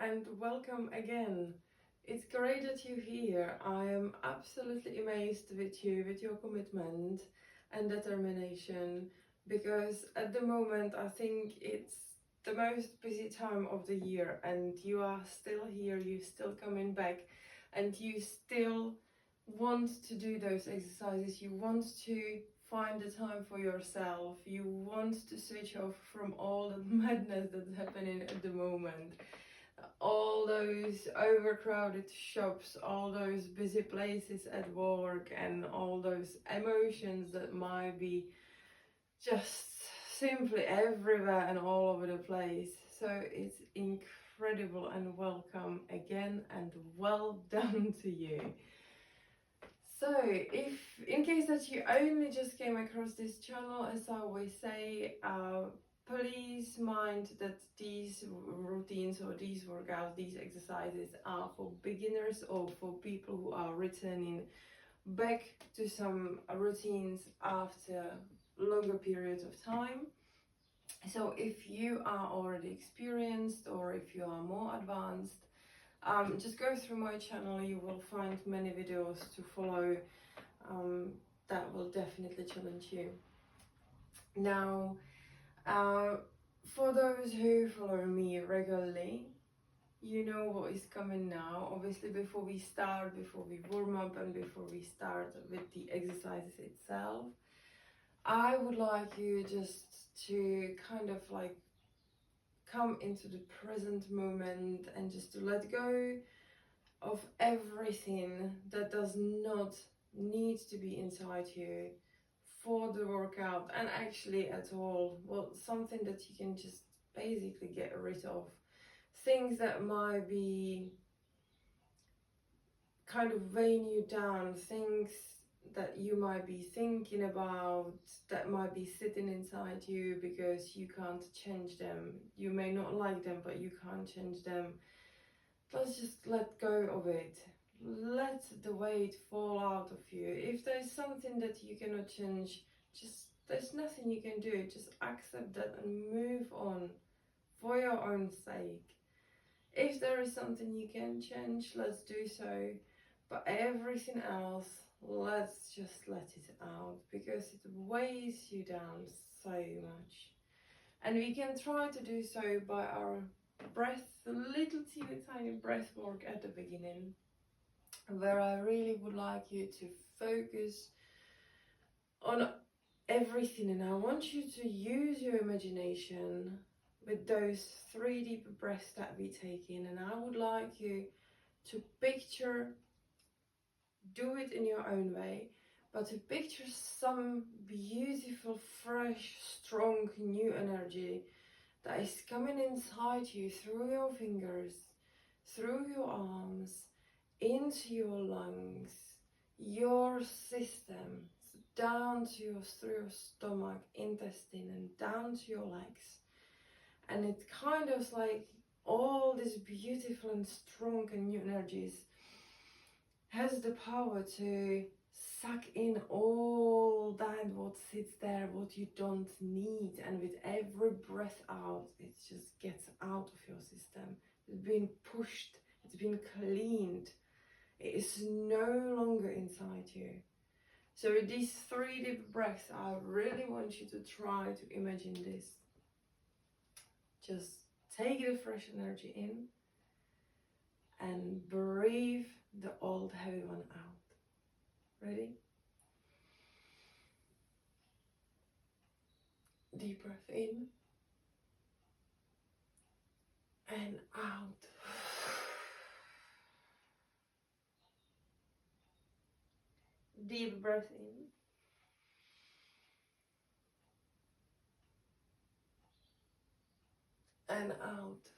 and welcome again. It's great that you're here. I am absolutely amazed with you, with your commitment and determination, because at the moment I think it's the most busy time of the year and you are still here, you're still coming back, and you still want to do those exercises. You want to find the time for yourself. You want to switch off from all the madness that's happening at the moment, all those overcrowded shops, all those busy places at work, and all those emotions that might be just simply everywhere and all over the place. So it's incredible, and welcome again, and well done to you. So, if in case that you only just came across this channel, as I always say, please mind that these routines or these workouts, these exercises are for beginners or for people who are returning back to some routines after longer periods of time. So if you are already experienced or if you are more advanced, just go through my channel. You will find many videos to follow that will definitely challenge you. Now, for those who follow me regularly, you know what is coming now. Obviously, before we warm up and before we start with the exercises itself, I would like you just to kind of like come into the present moment and just to let go of everything that does not need to be inside you for the workout, and actually at all. Well, something that you can just basically get rid of. Things that might be kind of weighing you down, things that you might be thinking about that might be sitting inside you because you can't change them. You may not like them, but you can't change them. Let's just let go of it. Let the weight fall out of you. If there's something that you cannot change, there's nothing you can do. Just accept that and move on for your own sake. If there is something you can change, let's do so. But everything else, let's just let it out, because it weighs you down so much. And we can try to do so by our breath, a little teeny tiny breath work at the beginning, where I really would like you to focus on everything, and I want you to use your imagination with those 3 deep breaths that we take in, and I would like you to picture, do it in your own way, but to picture some beautiful, fresh, strong, new energy that is coming inside you through your fingers, through your arms, into your lungs, your system, down to through your stomach, intestine, and down to your legs. And it kind of like all these beautiful and strong and new energies has the power to suck in all that what sits there, what you don't need, and with every breath out, it just gets out of your system. It's been pushed, it's been cleaned, it is no longer inside you. So with these 3 deep breaths, I really want you to try to imagine this. Just take the fresh energy in and breathe the old heavy one out. Ready? Deep breath in and out. Deep breath in and out.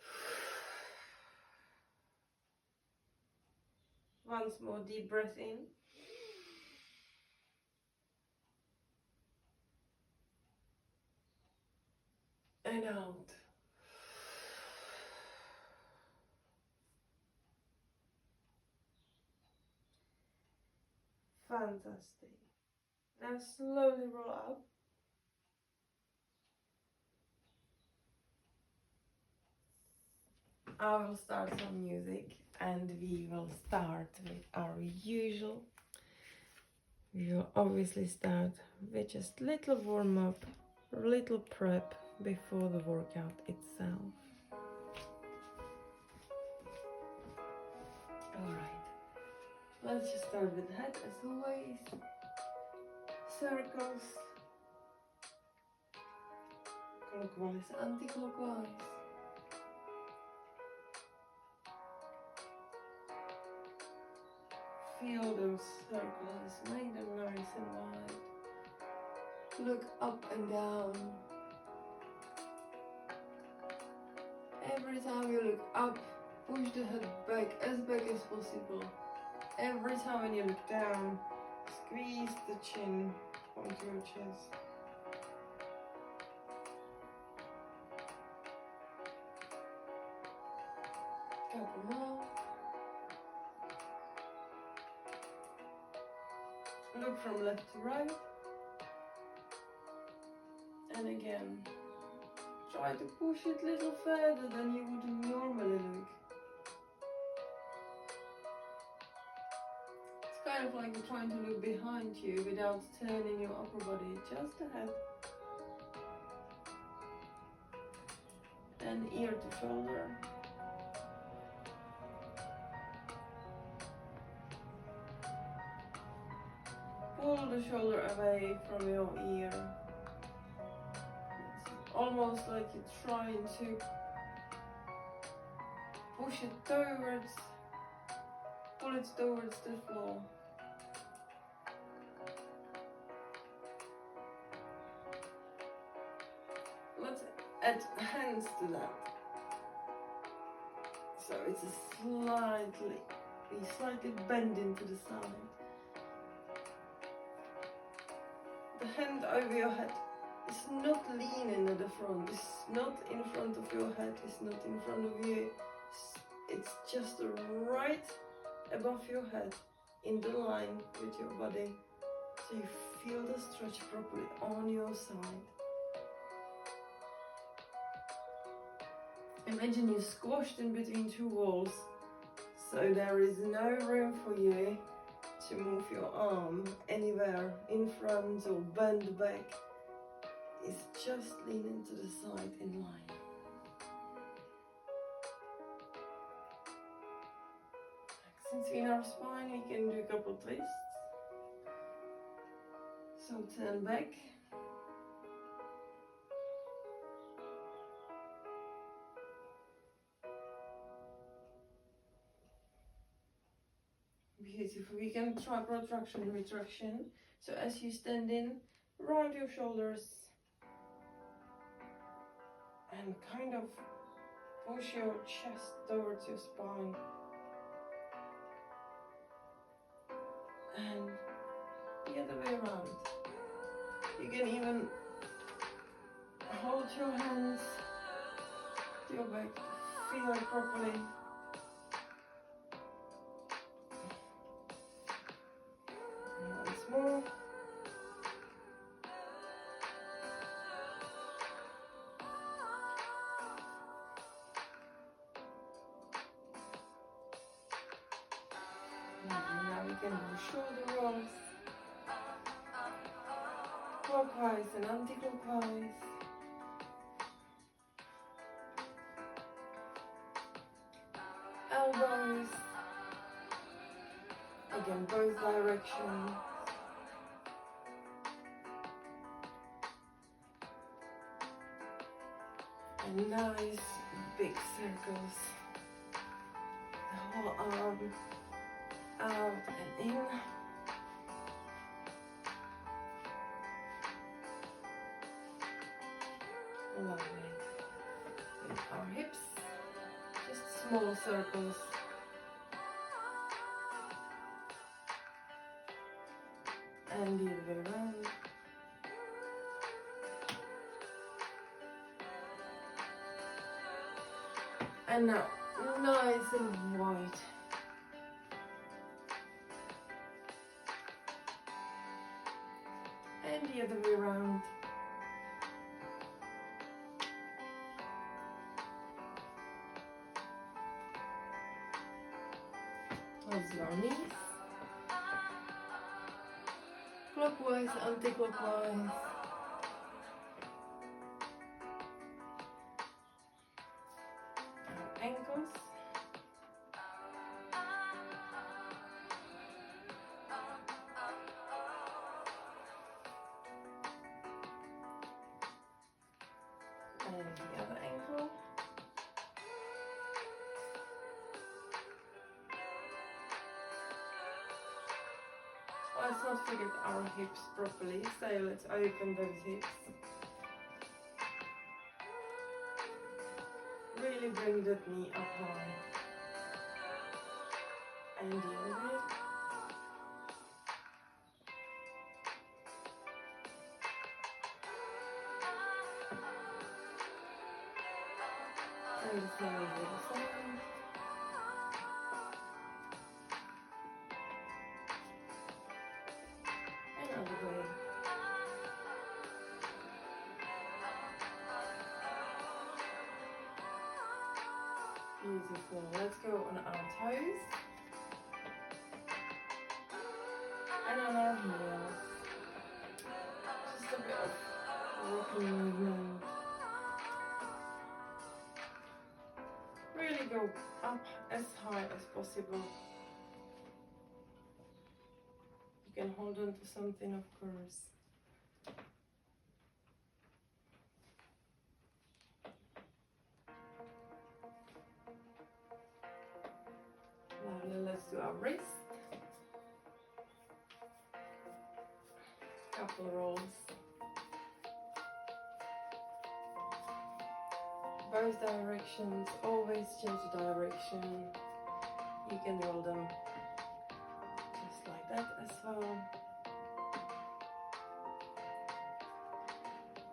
Once more, deep breath in and out. Fantastic. Now slowly roll up. I will start some music and we will start with our usual. We will obviously start with just little warm up, little prep before the workout itself. Alright, let's just start with the head as always. Circles, clockwise, anti-clockwise. Feel those circles, make them nice and wide. Look up and down. Every time you look up, push the head back as possible. Every time when you look down, squeeze the chin onto your chest. Couple more. Look from left to right. And again, try to push it a little further than you would normally look. It's kind of like you're trying to look behind you without turning your upper body, just ahead. And ear to shoulder. Pull the shoulder away from your ear. It's almost like you're trying to push it towards, pull it towards the floor. Let's add hands to that. So it's a slightly bend into the side. The hand over your head is not leaning at the front, it's not in front of your head, it's not in front of you. It's just right above your head, in the line with your body, so you feel the stretch properly on your side. Imagine you squashed in between two walls, so there is no room for you to move your arm anywhere in front or bend back. It's just leaning to the side in line. Since in our spine we can do a couple twists. So turn back. Beautiful. We can try protraction and retraction. So as you stand in, round your shoulders and kind of push your chest towards your spine. And the other way around. You can even hold your hands to your back, feel it properly. Once more. Now we can do shoulder rolls, clockwise and anti-clockwise. Elbows, again both directions. And nice big circles. The whole arm out and in. Lovely. With our hips, just small circles. And the other way around. And now, nice and wide. And the other way around. Let's do our knees. Clockwise, anti-clockwise. Our ankles. And the other ankle. Let's not forget our hips properly, so let's open those hips. Really bring that knee up high. And the other way. And the same on the other side. And other way. Beautiful. Let's go on our toes. And on our heels. Just a bit of walking movement. Really go up as high as possible. You can hold on to something, of course. Lovely. Let's do our wrist. Couple rolls. Both directions, always change the direction. You can roll them just like that as well.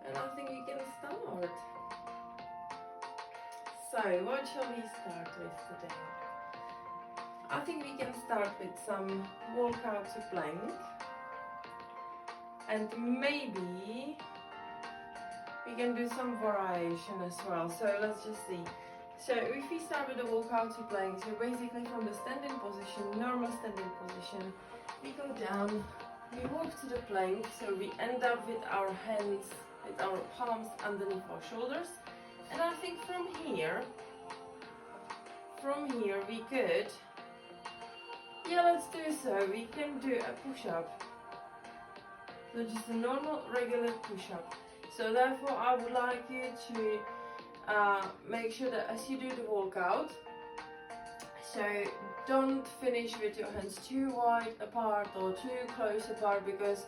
And I think we can start. So, what shall we start with today? I think we can start with some walkout to plank. And maybe we can do some variation as well. So let's just see. So if we start with the walkout to plank, so basically from the standing position, normal standing position, we go down, we walk to the plank, so we end up with our hands, with our palms underneath our shoulders. And I think from here we could, let's do so. We can do a push-up. So just a normal, regular push-up. So therefore, I would like you to make sure that as you do the walkout, so don't finish with your hands too wide apart or too close apart, because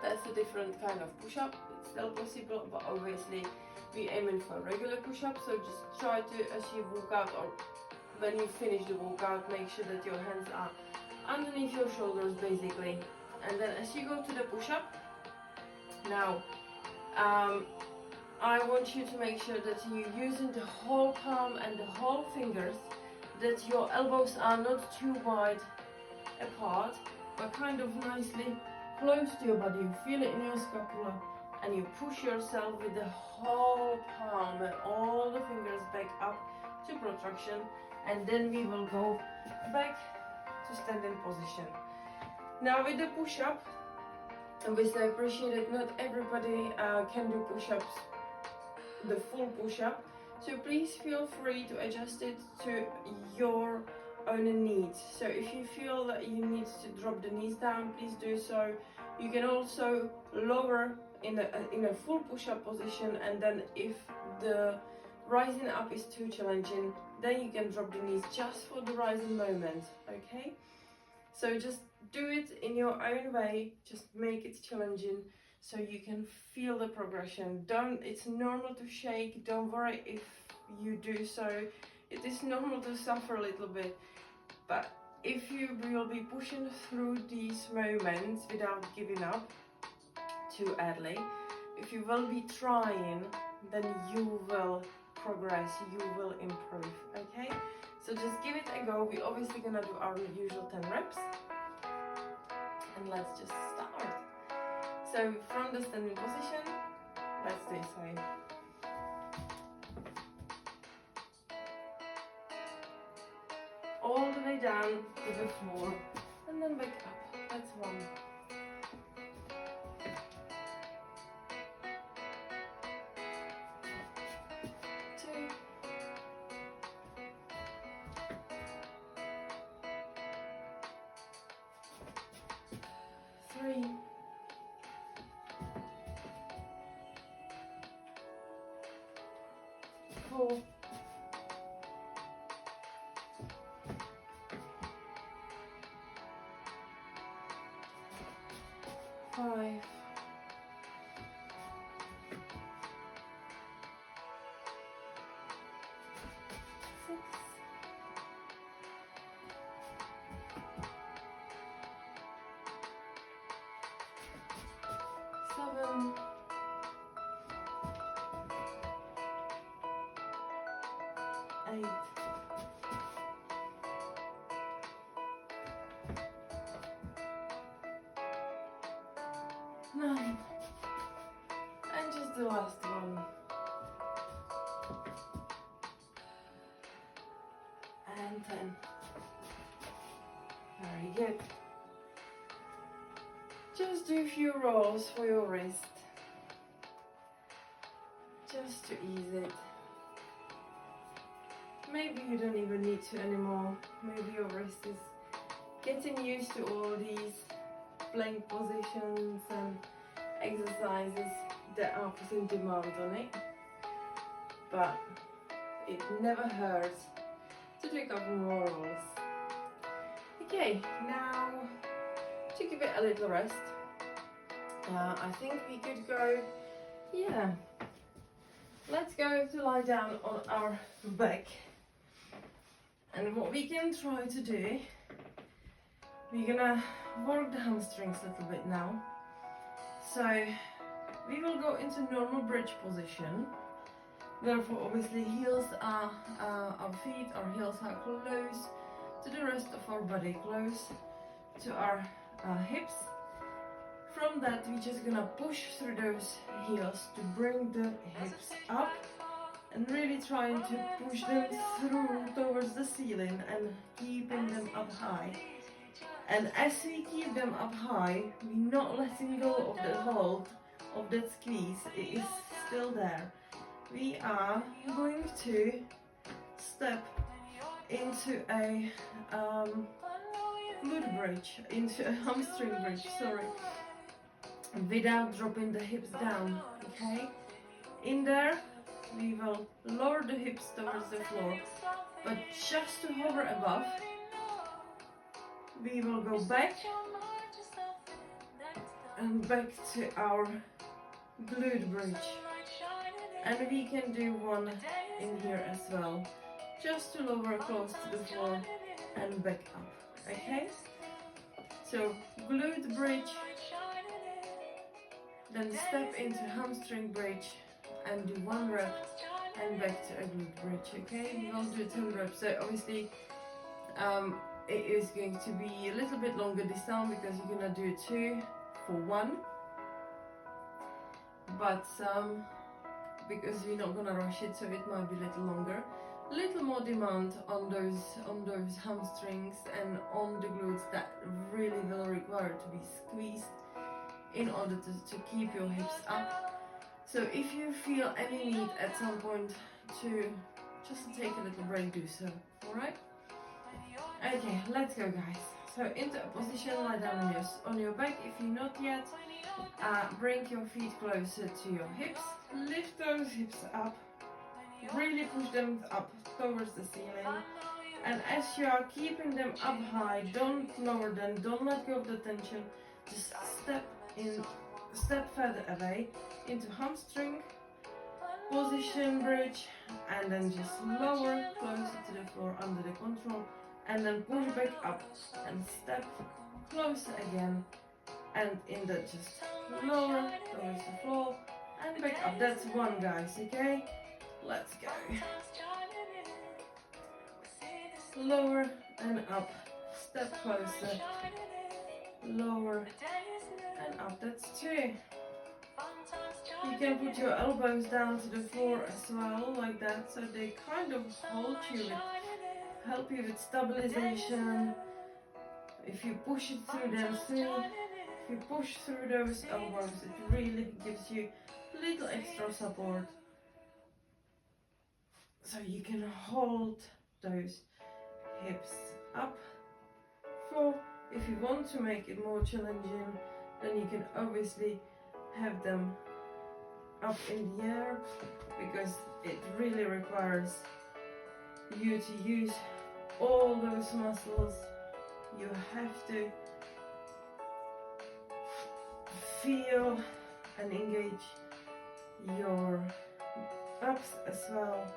that's a different kind of push-up. It's still possible, but obviously we're aiming for a regular push-up. So just try to, as you walk out or when you finish the walkout, make sure that your hands are underneath your shoulders basically. And then as you go to the push-up, now I want you to make sure that you're using the whole palm and the whole fingers, that your elbows are not too wide apart, but kind of nicely close to your body. You feel it in your scapula and you push yourself with the whole palm and all the fingers back up to protraction, and then we will go back to standing position. Now with the push-up, obviously I appreciate it, not everybody can do push-ups, the full push-up, so please feel free to adjust it to your own needs. So if you feel that you need to drop the knees down, please do so. You can also lower in a full push-up position, and then if the rising up is too challenging, then you can drop the knees just for the rising moment, okay? So just do it in your own way, just make it challenging so you can feel the progression. It's normal to shake, don't worry if you do so. It is normal to suffer a little bit, but if you will be pushing through these moments without giving up too early, if you will be trying, then you will progress, you will improve, okay? So just give it a go. We're obviously gonna do our usual 10 reps. And let's just start. So from the standing position, let's do so. all the way down to the floor and then back up. That's 1. 2. 3. 4. 5. 6. 7. 8. 9. And just the last one. And 10. Very good. Just do a few rolls for your wrist. Just to ease it. Maybe you don't even need to anymore. Maybe your wrist is getting used to all these plank positions and exercises that are putting demand on it. But it never hurts to do a couple more rolls. Okay, now to give it a little rest, I think we could go, yeah, let's go to lie down on our back. And what we can try to do, we're gonna work the hamstrings a little bit now. So we will go into normal bridge position. Therefore, obviously, heels are our feet, our heels are close to the rest of our body, close to our hips. From that, we're just gonna push through those heels to bring the hips up and really trying to push them through towards the ceiling and keeping them up high. And as we keep them up high, we're not letting go of the hold of that squeeze. It is still there. We are going to step into a glute bridge, into a hamstring bridge, sorry, without dropping the hips down, okay? In there, we will lower the hips towards the floor, but just to hover above, we will go back and back to our glute bridge. And we can do one in here as well, just to lower close to the floor and back up, okay? So glute bridge, then step into hamstring bridge and do 1 rep and back to a glute bridge, okay? We won't do 10 reps, so obviously it is going to be a little bit longer this time because you're gonna do 2 for 1, but because we're not gonna rush it, so it might be a little longer. A little more demand on those hamstrings and on the glutes that really will require to be squeezed in order to keep your hips up. So if you feel any need at some point to just take a little break, do so, alright? Okay, let's go guys. So into a position, lie down on your back if you're not yet. Bring your feet closer to your hips, lift those hips up, really push them up towards the ceiling, and as you are keeping them up high, don't lower them, don't let go of the tension, just step further away into hamstring position bridge, and then just lower closer to the floor under the control, and then push back up and step closer again, and in that just lower towards the floor and back up. That's 1 guys, okay? Let's go. Lower and up, step closer, lower and up. That's 2. You can put your elbows down to the floor as well, like that, so they kind of hold you with help you with stabilization. If you push it through them, see, if you push through those elbows, it really gives you a little extra support. So you can hold those hips up. For if you want to make it more challenging, then you can obviously have them up in the air, because it really requires you to use all those muscles. You have to feel and engage your abs as well.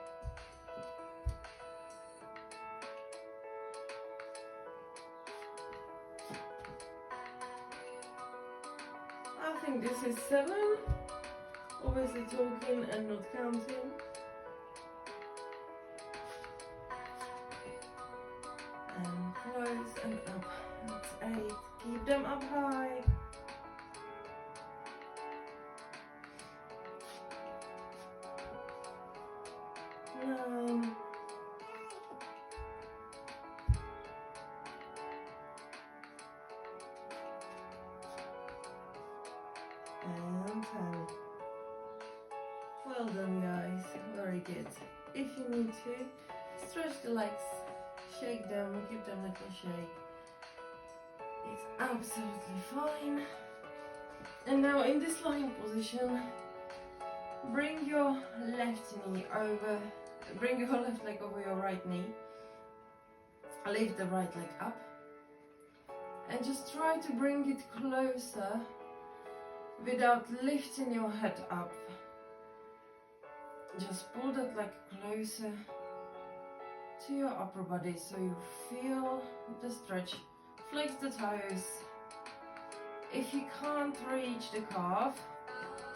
I think this is 7. Obviously talking and not counting. And close and up. That's 8. Keep them up high. 9. And 10. Well done, guys. Very good. If you need to, stretch the legs, shake them, give them a little shake. It's absolutely fine. And now in this lying position, bring your left knee over, bring your left leg over your right knee. Lift the right leg up. And just try to bring it closer without lifting your head up. Just pull that leg closer to your upper body so you feel the stretch. Flex the toes. If you can't reach the calf,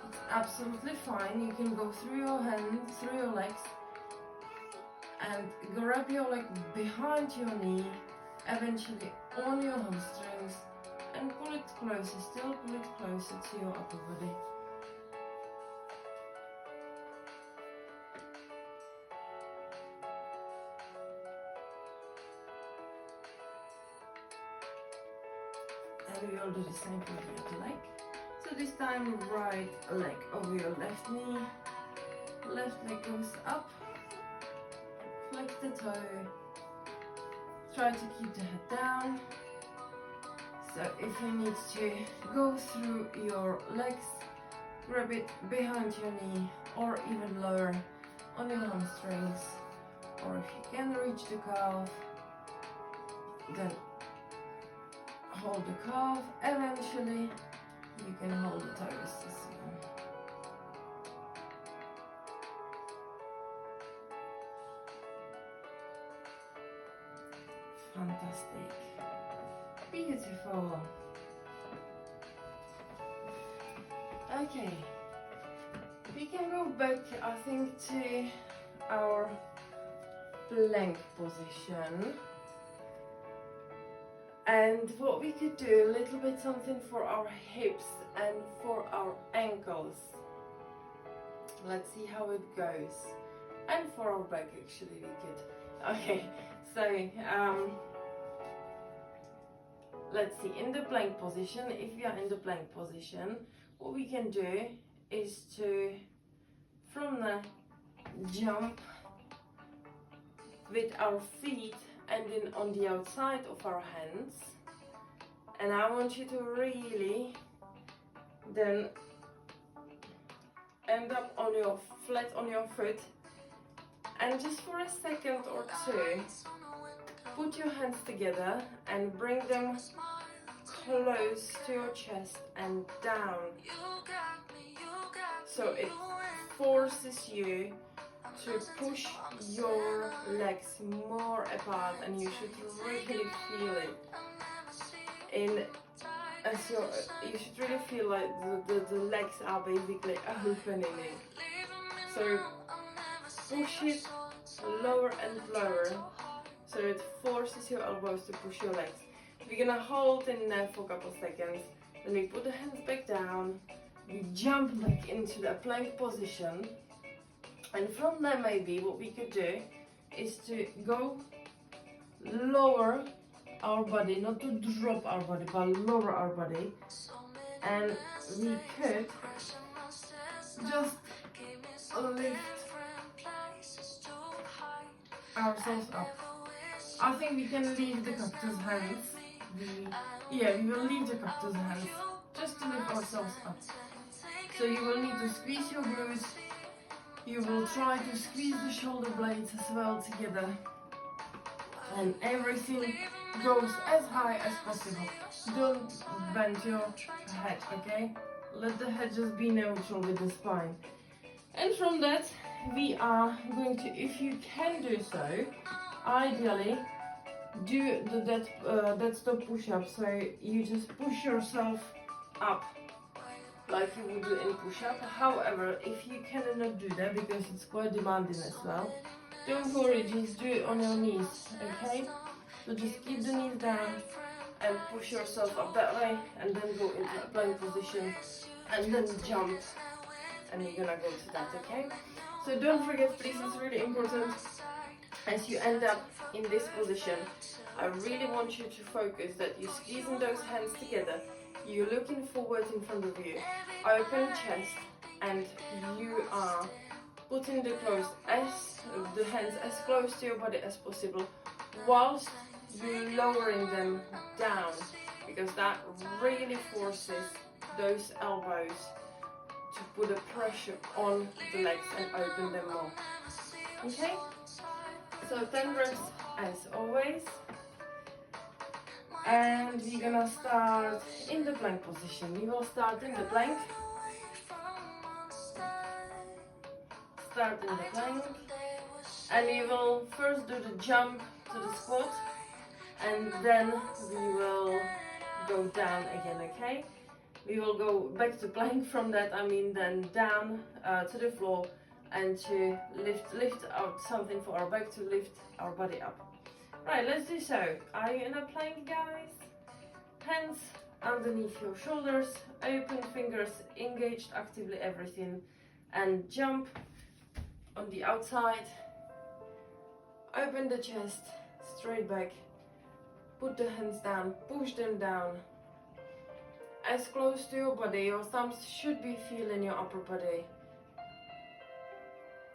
it's absolutely fine. You can go through your hands, through your legs, and grab your leg behind your knee, eventually on your hamstrings, and pull it closer, still pull it closer to your upper body. And we will do the same for the other leg. So this time, right leg over your left knee, left leg goes up, flex the toe, try to keep the head down. So if you need to go through your legs, grab it behind your knee or even lower on your hamstrings, or if you can reach the calf, then hold the calf. Eventually you can hold the toes as well. Fantastic. Beautiful. Okay, we can go back, I think, to our plank position. And what we could do, a little bit something for our hips and for our ankles. Let's see how it goes. And for our back, actually, we could. Okay, so let's see, in the plank position, if we are in the plank position, what we can do is to, from the jump with our feet and then on the outside of our hands, and I want you to really then end up on your flat on your foot, and just for a second or two put your hands together and bring them close to your chest and down, so it forces you to push your legs more apart, and you should really feel it you should really feel like the legs are basically opening. So push it lower and lower so it forces your elbows to push your legs. We're gonna hold in there for a couple of seconds, then we put the hands back down, we jump back into the plank position. And from there, maybe what we could do is to go lower our body, not to drop our body, but lower our body, and we could just lift ourselves up. I think we can leave the cactus hands. We will leave the cactus hands just to lift ourselves up. So you will need to squeeze your glutes. You will try to squeeze the shoulder blades as well together. And everything goes as high as possible. Don't bend your head, okay? Let the head just be neutral with the spine. And from that, we are going to, if you can do so, ideally, do that stop push-up. So you just push yourself up like you would do in push-up. However, if you cannot do that because it's quite demanding as well, don't worry, just do it on your knees, okay? So just keep the knees down and push yourself up that way, and then go into a plank position and then jump, and you're gonna go to that, okay? So don't forget, please, it's really important, as you end up in this position, I really want you to focus that you're squeezing those hands together, you're looking forward in front of you, open chest, and you are putting the hands as close to your body as possible, whilst you're lowering them down, because that really forces those elbows to put a pressure on the legs and open them more. Okay? So 10 reps as always. And we're gonna start in the plank position. You will start in the plank. Start in the plank. And we will first do the jump to the squat. And then we will go down again, okay? We will go back to plank. From that, I mean then down to the floor, and to lift out something for our back to lift our body up. Right, let's do so. Are you in a plank, guys? Hands underneath your shoulders, open fingers, engaged actively everything, and jump on the outside. Open the chest, straight back. Put the hands down, push them down. As close to your body, your thumbs should be feeling your upper body.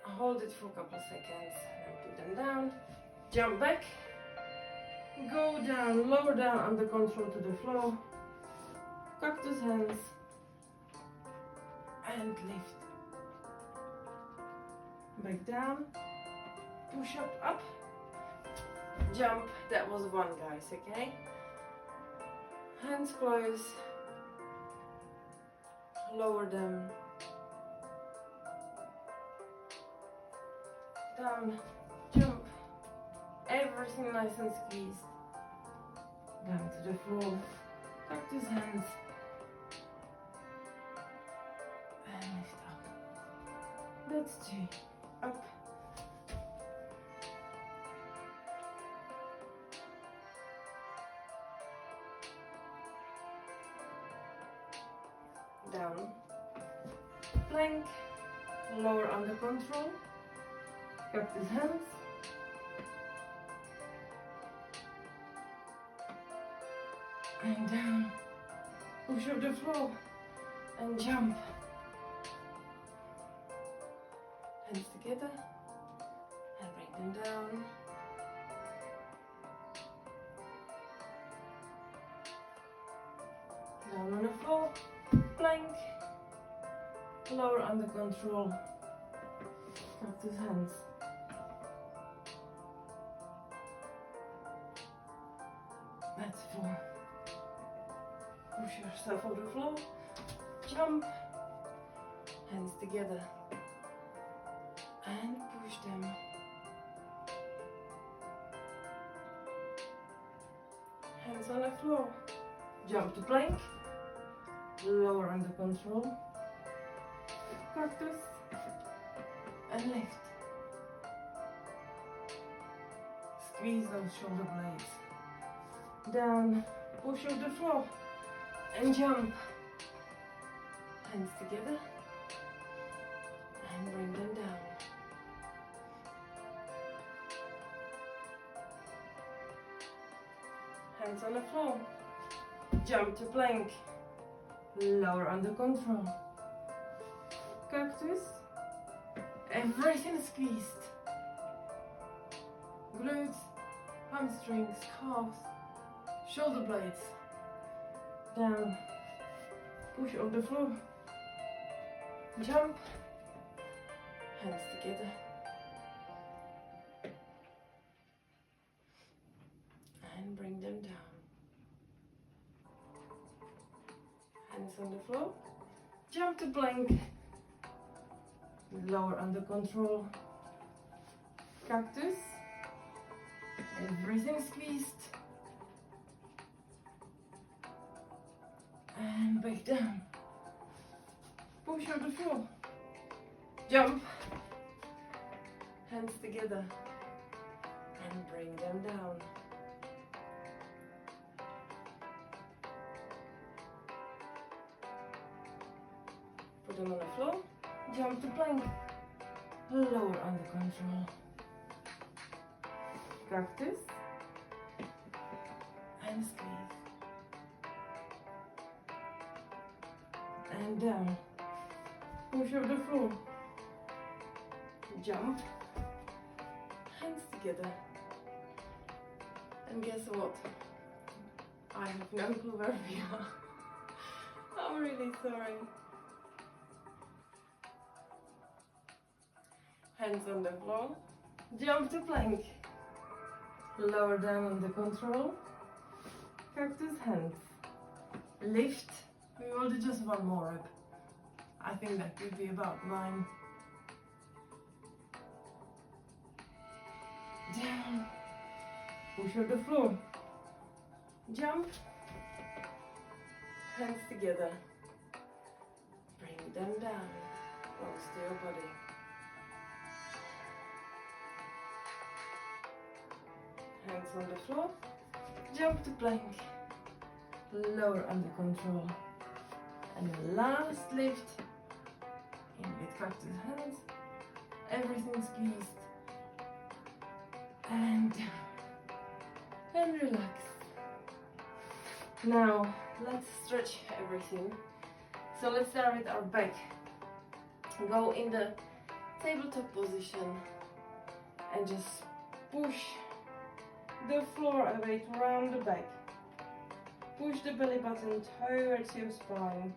Hold it for a couple of seconds and put them down. Jump back. Go down, lower down under control to the floor. Cactus hands. And lift. Back down. Push up. Jump. That was one, guys, okay? Hands close. Lower them. Down. Jump. Everything nice and squeezed. Down to the floor. Cactus hands. And lift up. That's 2. Up. Down. Plank. Lower under control. Cactus hands. And down. Push up the floor. And jump. Hands together. And bring them down. Down on the floor. Plank. Lower under control. Cactus hands. That's 4. Push yourself on the floor. Jump. Hands together. And push them. Hands on the floor. Jump to plank. Lower under control. Cactus. And lift. Squeeze those shoulder blades. Down. Push up the floor. And jump. Hands together. And bring them down. Hands on the floor. Jump to plank. Lower under control. Cactus. Everything squeezed. Glutes, hamstrings, calves, shoulder blades. Down. Push on the floor. Jump. Hands together. And bring them down. Hands on the floor. Jump to plank. Lower under control. Cactus. Everything squeezed. And back down. Push on the floor. Jump. Hands together. And bring them down. Put them on the floor. Jump to plank. Lower under control. Cactus. And squeeze. And down. Push off the floor. Jump. Hands together. And guess what? I have no clue where we are. I'm really sorry. Hands on the floor. Jump to plank. Lower down under control. Cactus hands. Lift. We will do just one more rep. I think that could be about 9. Down. Push on the floor. Jump. Hands together. Bring them down. Close to your body. Hands on the floor. Jump to plank. Lower under control. And the last lift. In with cactus hands. Everything squeezed. And down. And relax. Now let's stretch everything. So let's start with our back. Go in the tabletop position and just push the floor away around the back. Push the belly button towards your spine.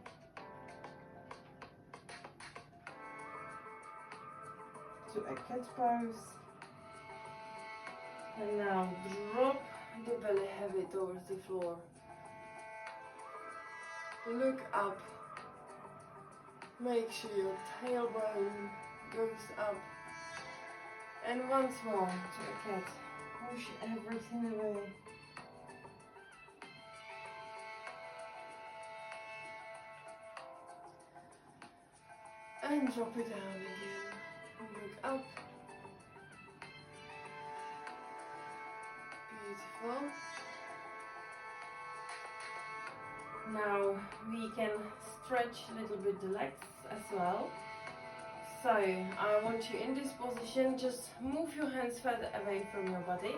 To a cat pose. And now drop the belly heavy towards the floor. Look up. Make sure your tailbone goes up. And once more to a cat. Push everything away. And drop it down again. Look up. Beautiful. Now we can stretch a little bit the legs as well. So I want you in this position, just move your hands further away from your body.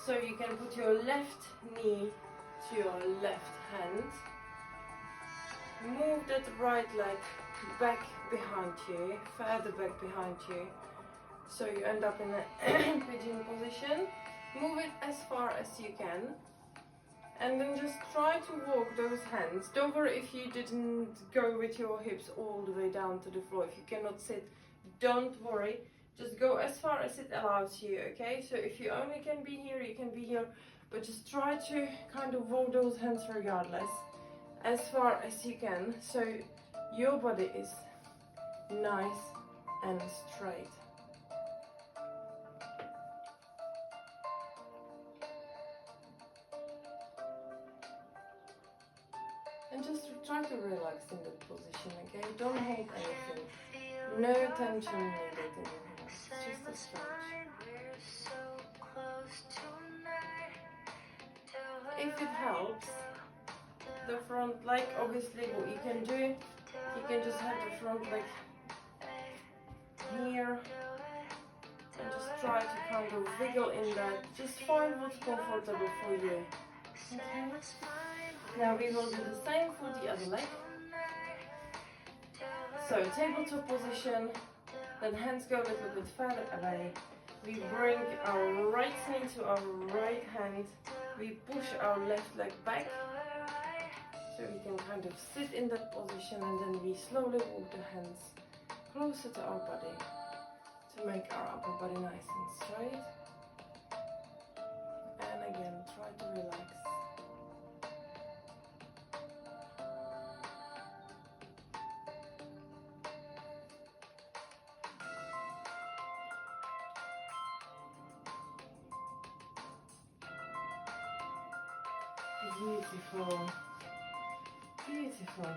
So you can put your left knee to your left hand. Move that right leg back behind you, further back behind you. So you end up in a pigeon position. Move it as far as you can. And then just try to walk those hands. Don't worry if you didn't go with your hips all the way down to the floor. If you cannot sit, don't worry. Just go as far as it allows you, okay? So if you only can be here, you can be here. But just try to kind of walk those hands regardless, as far as you can. So your body is nice and straight. And just try to relax in that position, okay? Don't hold anything. No tension needed anymore. It's just a stretch. If it helps, the front leg, obviously what you can do, you can just have the front leg here and just try to kind of wiggle in that. Just find what's comfortable for you. Okay. Now we will do the same for the other leg. So tabletop position, then hands go a little bit further away. We bring our right knee to our right hand. We push our left leg back. So we can kind of sit in that position, and then we slowly walk the hands closer to our body to make our upper body nice and straight. And again, try to relax. Beautiful. Beautiful.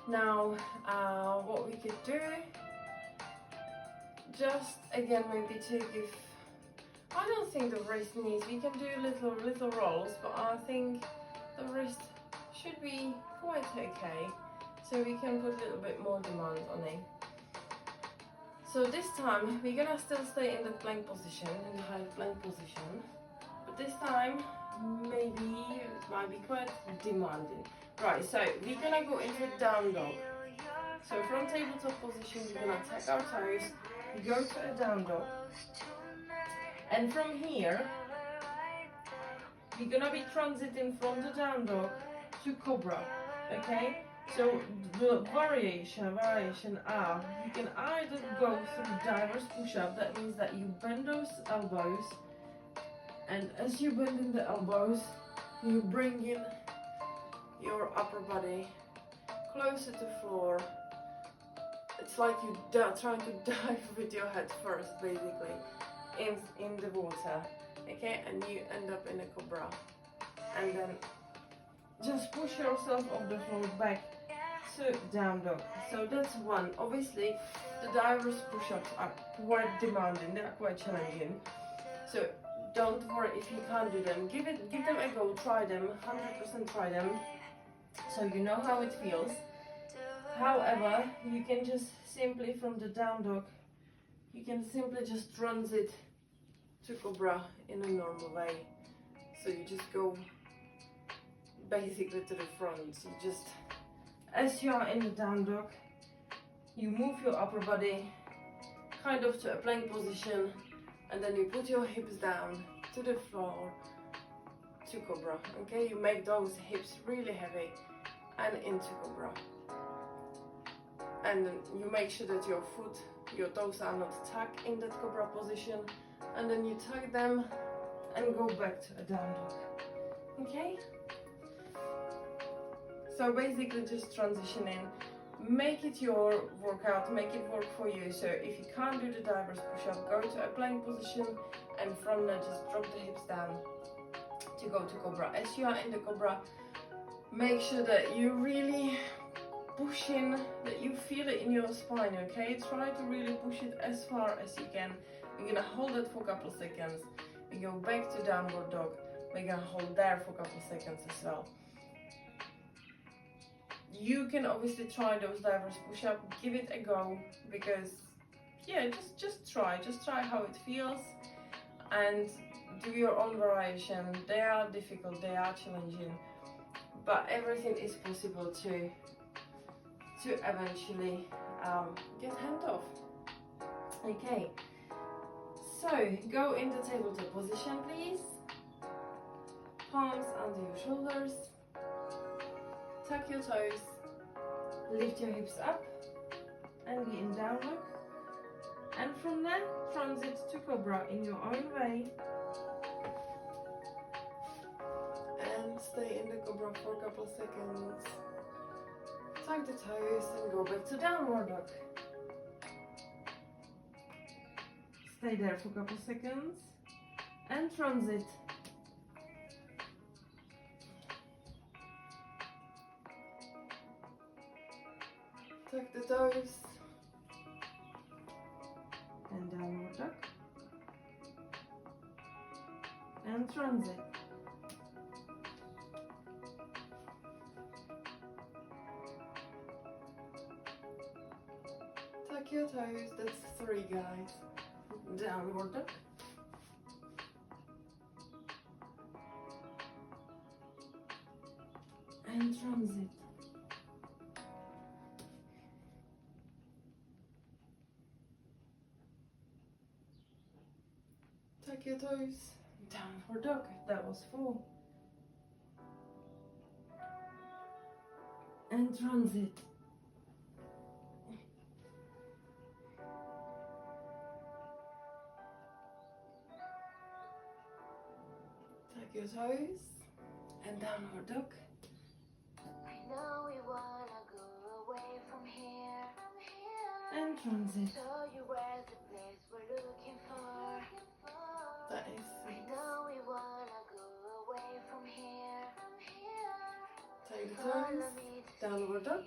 Now, what we could do, just again maybe to give, I don't think the wrist needs, we can do little rolls, but I think the wrist should be quite okay. So we can put a little bit more demand on it. So this time, we're gonna still stay in the plank position, in the high plank position. But this time, maybe it might be quite demanding. Right, so we're gonna go into down dog. So from tabletop position, we're gonna take our toes, go to a down dog. And from here, we're gonna be transiting from the down dog to cobra, okay? So the variation are, you can either go through diverse push-up, that means that you bend those elbows, and as you bend in the elbows, you bring in your upper body closer to floor. It's like you trying to dive with your head first, basically, in the water, okay? And you end up in a cobra. And then just push yourself off the floor back to down dog. So that's one. Obviously, the diverse push-ups are quite demanding, they are quite challenging. So don't worry if you can't do them. Give them a go, try them, 100% try them, so you know how it feels. However, you can just simply from the down dog, you can simply just transit to cobra in a normal way. So you just go basically to the front. You just, as you are in the down dog, you move your upper body kind of to a plank position, and then you put your hips down to the floor to cobra. Okay, you make those hips really heavy and into cobra. And then you make sure that your toes are not tucked in that cobra position, and then you tuck them and go back to a down dog. Okay? So basically just transitioning. Make it your workout, make it work for you. So if you can't do the diverse push-up, go to a plank position, and from there just drop the hips down to go to cobra. As you are in the cobra, make sure that you really push in, that you feel it in your spine, okay? Try to really push it as far as you can. We're gonna hold it for a couple of seconds. We go back to downward dog. We're gonna hold there for a couple of seconds as well. You can obviously try those diverse push-up, give it a go, because yeah, just try how it feels, and do your own variation. They are difficult, they are challenging, but everything is possible to eventually get hand off. Okay, so go into tabletop position, please. Palms under your shoulders. Tuck your toes, lift your hips up, and be in down dog. And from there, transit to cobra in your own way. And stay in the cobra for a couple of seconds. Tuck the toes and go back to downward dog. Stay there for a couple of seconds and transit. Tuck the toes and downward dog and transit. Tuck your toes, that's 3, guys. Downward dog. And transit. Take your toes. Downward dog. That was 4. And transit. Take your toes. And downward dog. I know we wanna go away from here. And transit. Show you where's the place we're looking for. That is I 6. know we wanna go away from here. Take the Follow toes. me to Downward dog.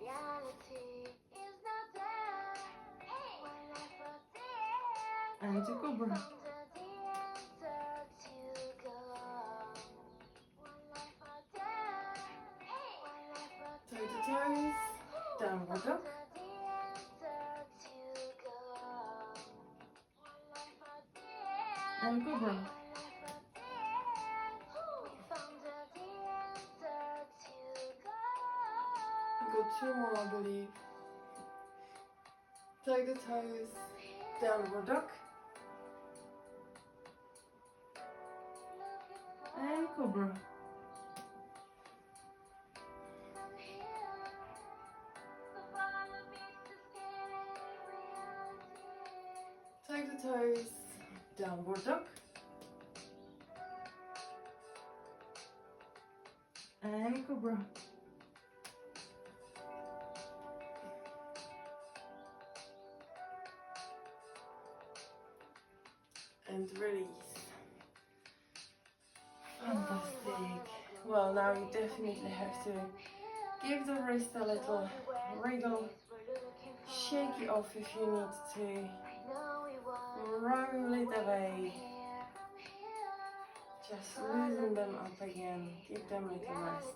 reality is not there. One life out there. And to cobra. Found the answer to go. One life out there. One life out there. Take the toes. Downward dog. And cobra. Got 2 more, I believe. Take the toes. Downward dog. And cobra. Take the toes. Downward dog. And cobra. And release. Fantastic. Well, now you definitely have to give the wrist a little wriggle. Shake it off if you need to. Roll it away. Just loosen them up again. Give them a little rest.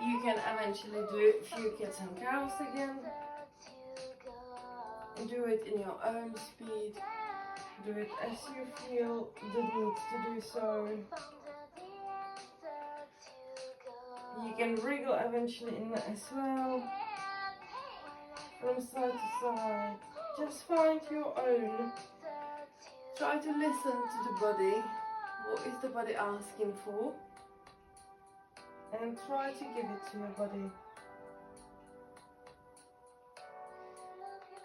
You can eventually do a few cats and cows again. Do it in your own speed. Do it as you feel the need to do so. You can wriggle eventually in as well. From side to side. Just find your own. Try to listen to the body. What is the body asking for? And try to give it to your body.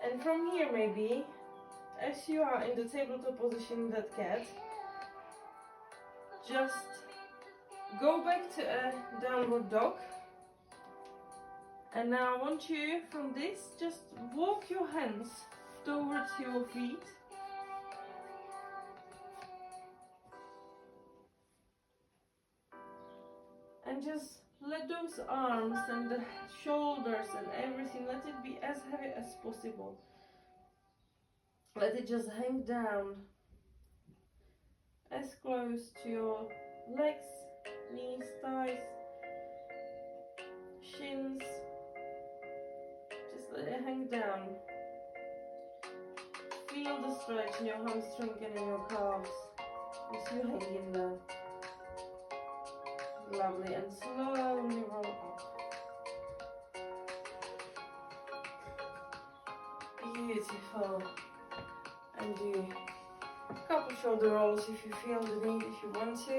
And from here maybe, as you are in the tabletop position in that cat, just go back to a downward dog. And now I want you from this, just walk your hands towards your feet. And just let those arms and the shoulders and everything, let it be as heavy as possible. Let it just hang down as close to your legs, knees, thighs, shins. Just let it hang down. Feel the stretch in your hamstring and in your calves as you hang in there. Lovely, and slowly roll up. Beautiful. And do a couple shoulder rolls if you feel the need, if you want to.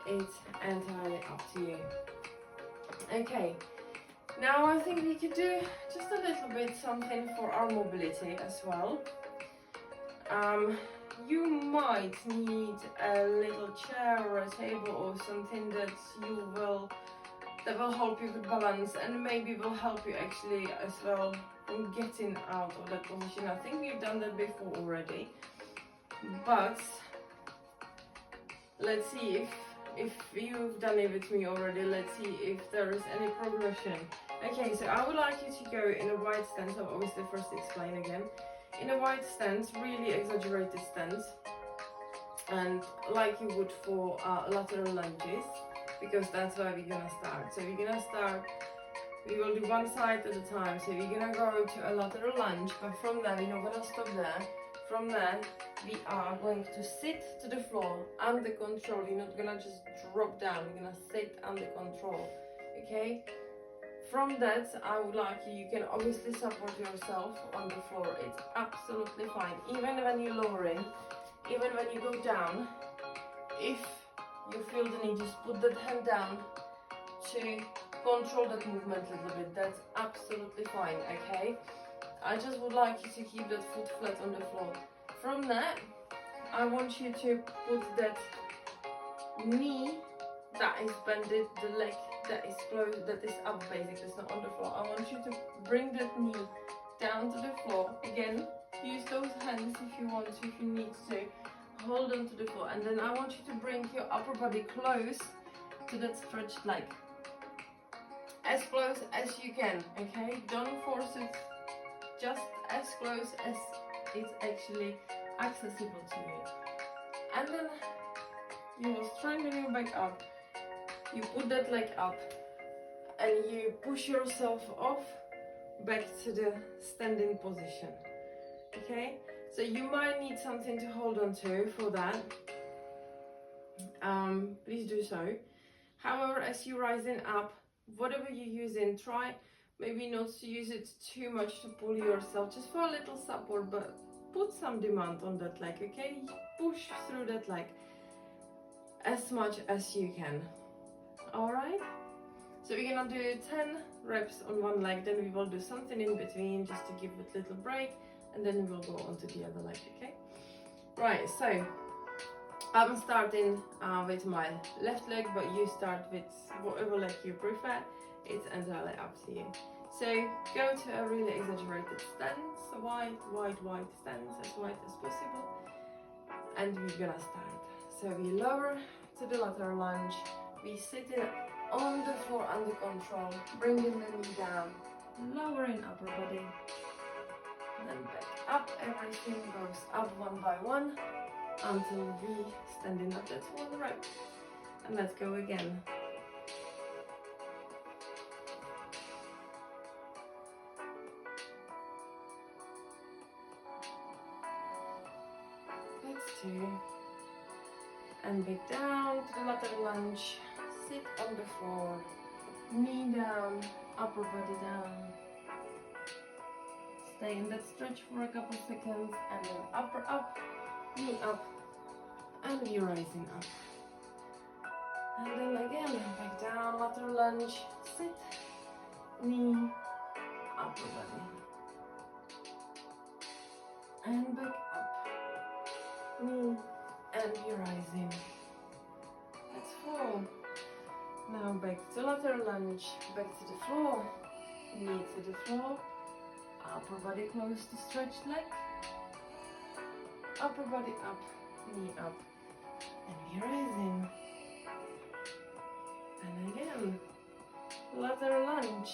It's entirely up to you. Okay, now I think we could do just a little bit something for our mobility as well. You might need a little chair or a table or something that will help you with balance, and maybe will help you actually as well in getting out of that position. I think we've done that before already, but let's see if you've done it with me already. Let's see if there is any progression. Okay, so I would like you to go in a wide stance. I'll obviously first explain again. In a wide stance, really exaggerated stance, and like you would for lateral lunges, because that's where we're gonna start. So we're gonna start We will do one side at a time. So we're gonna go to a lateral lunge, but from there we're not gonna stop there. From there we are going to sit to the floor under control. You're not gonna just drop down, you're gonna sit under control. Okay? From that, I would like you can obviously support yourself on the floor. It's absolutely fine. Even when you're lowering, even when you go down, if you feel the need, just put that hand down to control that movement a little bit. That's absolutely fine, okay? I just would like you to keep that foot flat on the floor. From that, I want you to put that knee that is bended, the leg that is closed, that is up basically, it's not on the floor. I want you to bring that knee down to the floor. Again, use those hands if you want to, if you need to. Hold on to the floor, and then I want you to bring your upper body close to that stretched leg. As close as you can, okay? Don't force it, just as close as it's actually accessible to you. And then you will strengthen your back up. You put that leg up and you push yourself off back to the standing position. Okay? So you might need something to hold on to for that. Please do so. However, as you're rising up, whatever you're using, try maybe not to use it too much to pull yourself, just for a little support, but put some demand on that leg, okay? Push through that leg as much as you can. Alright? So we're gonna do 10 reps on one leg, then we will do something in between just to give it a little break, and then we will go on to the other leg, okay? Right, so I'm starting with my left leg, but you start with whatever leg you prefer. It's entirely up to you. So go to a really exaggerated stance, a wide stance, as wide as possible, and we're gonna start. So we lower to the lateral lunge, we sit in on the floor under control, bringing the knee down, lowering upper body, then back up. Everything goes up one by one until we standing up. That's one rep, and let's go again. That's 2. And back down to the lateral lunge. Sit on the floor, knee down, upper body down. Stay in that stretch for a couple seconds, and then upper up, knee up, and you're rising up. And then again, back down, lateral lunge, sit, knee, upper body. And back up, knee, and you're rising. That's 4. Now back to lateral lunge, back to the floor, knee to the floor, upper body close to stretched leg, upper body up, knee up, and we're rising. And again, lateral lunge,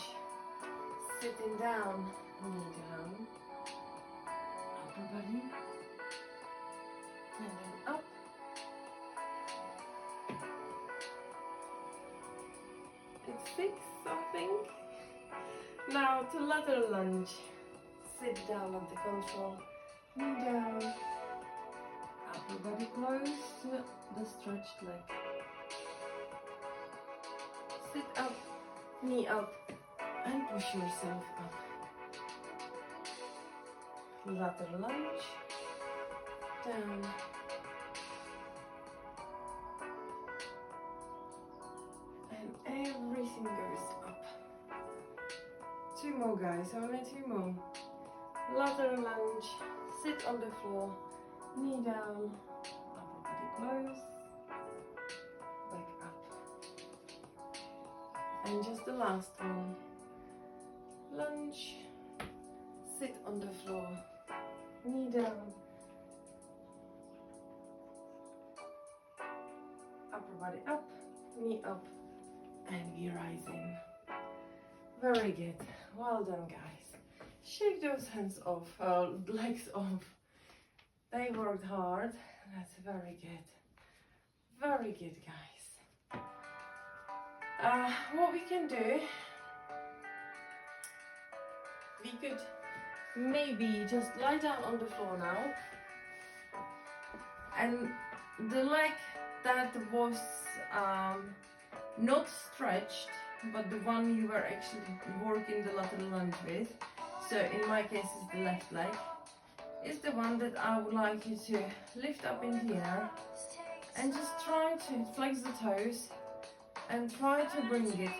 sitting down, knee down, upper body, and then up. It's 6, I think. Now to lateral lunge. Sit down under control. Knee down. Upper body close to the stretched leg. Sit up, knee up, and push yourself up. Lateral lunge. Down. Everything goes up. 2 more, guys, only 2 more. Lateral lunge, sit on the floor, knee down, upper body close, back up. And just the last one. Lunge, sit on the floor, knee down, upper body up, knee up, and we're rising. Very good. Well done, guys. Shake those hands off, legs off. They worked hard. That's very good. Very good, guys. What we can do we could maybe just lie down on the floor now, and the leg that was not stretched, but the one you were actually working the lateral lunge with, so in my case it's the left leg, is the one that I would like you to lift up in the air and just try to flex the toes and try to bring it,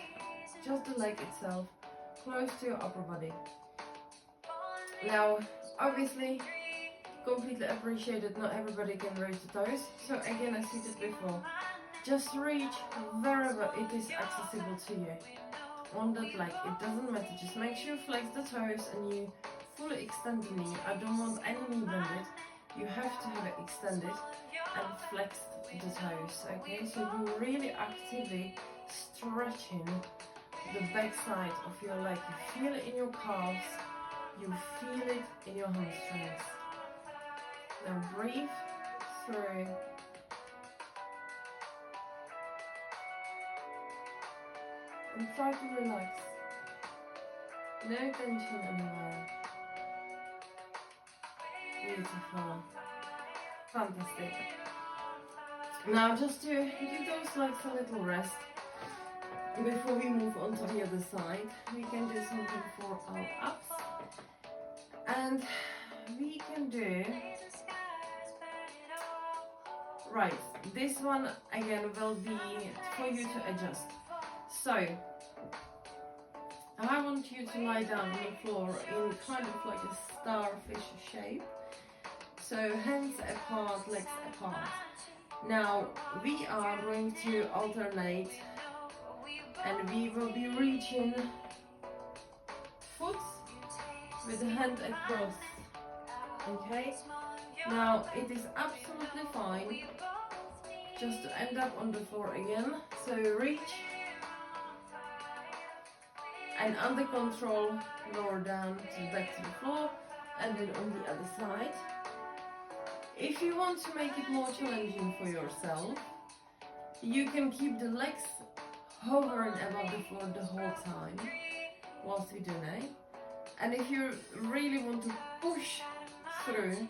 just the leg itself, close to your upper body. Now, obviously, completely appreciate that not everybody can raise the toes, so again, I stated before, just reach wherever it is accessible to you on that leg. It doesn't matter, just make sure you flex the toes and you fully extend the knee. I don't want any knee bended, you have to have it extended and flexed the toes, okay? So you're really actively stretching the back side of your leg. You feel it in your calves, you feel it in your hamstrings. Now breathe through. And try to relax. No tension anywhere. Beautiful. Fantastic. Now just to give those legs a little rest before we move on to the other side, we can do something for our abs. And we can do, right, this one again will be for you to adjust. So, I want you to lie down on the floor in kind of like a starfish shape. So hands apart, legs apart. Now we are going to alternate and we will be reaching foot with the hand across. Okay? Now it is absolutely fine just to end up on the floor again. So reach and under control lower down to back to the floor, and then on the other side. If you want to make it more challenging for yourself, you can keep the legs hovering above the floor the whole time whilst we do it. And if you really want to push through,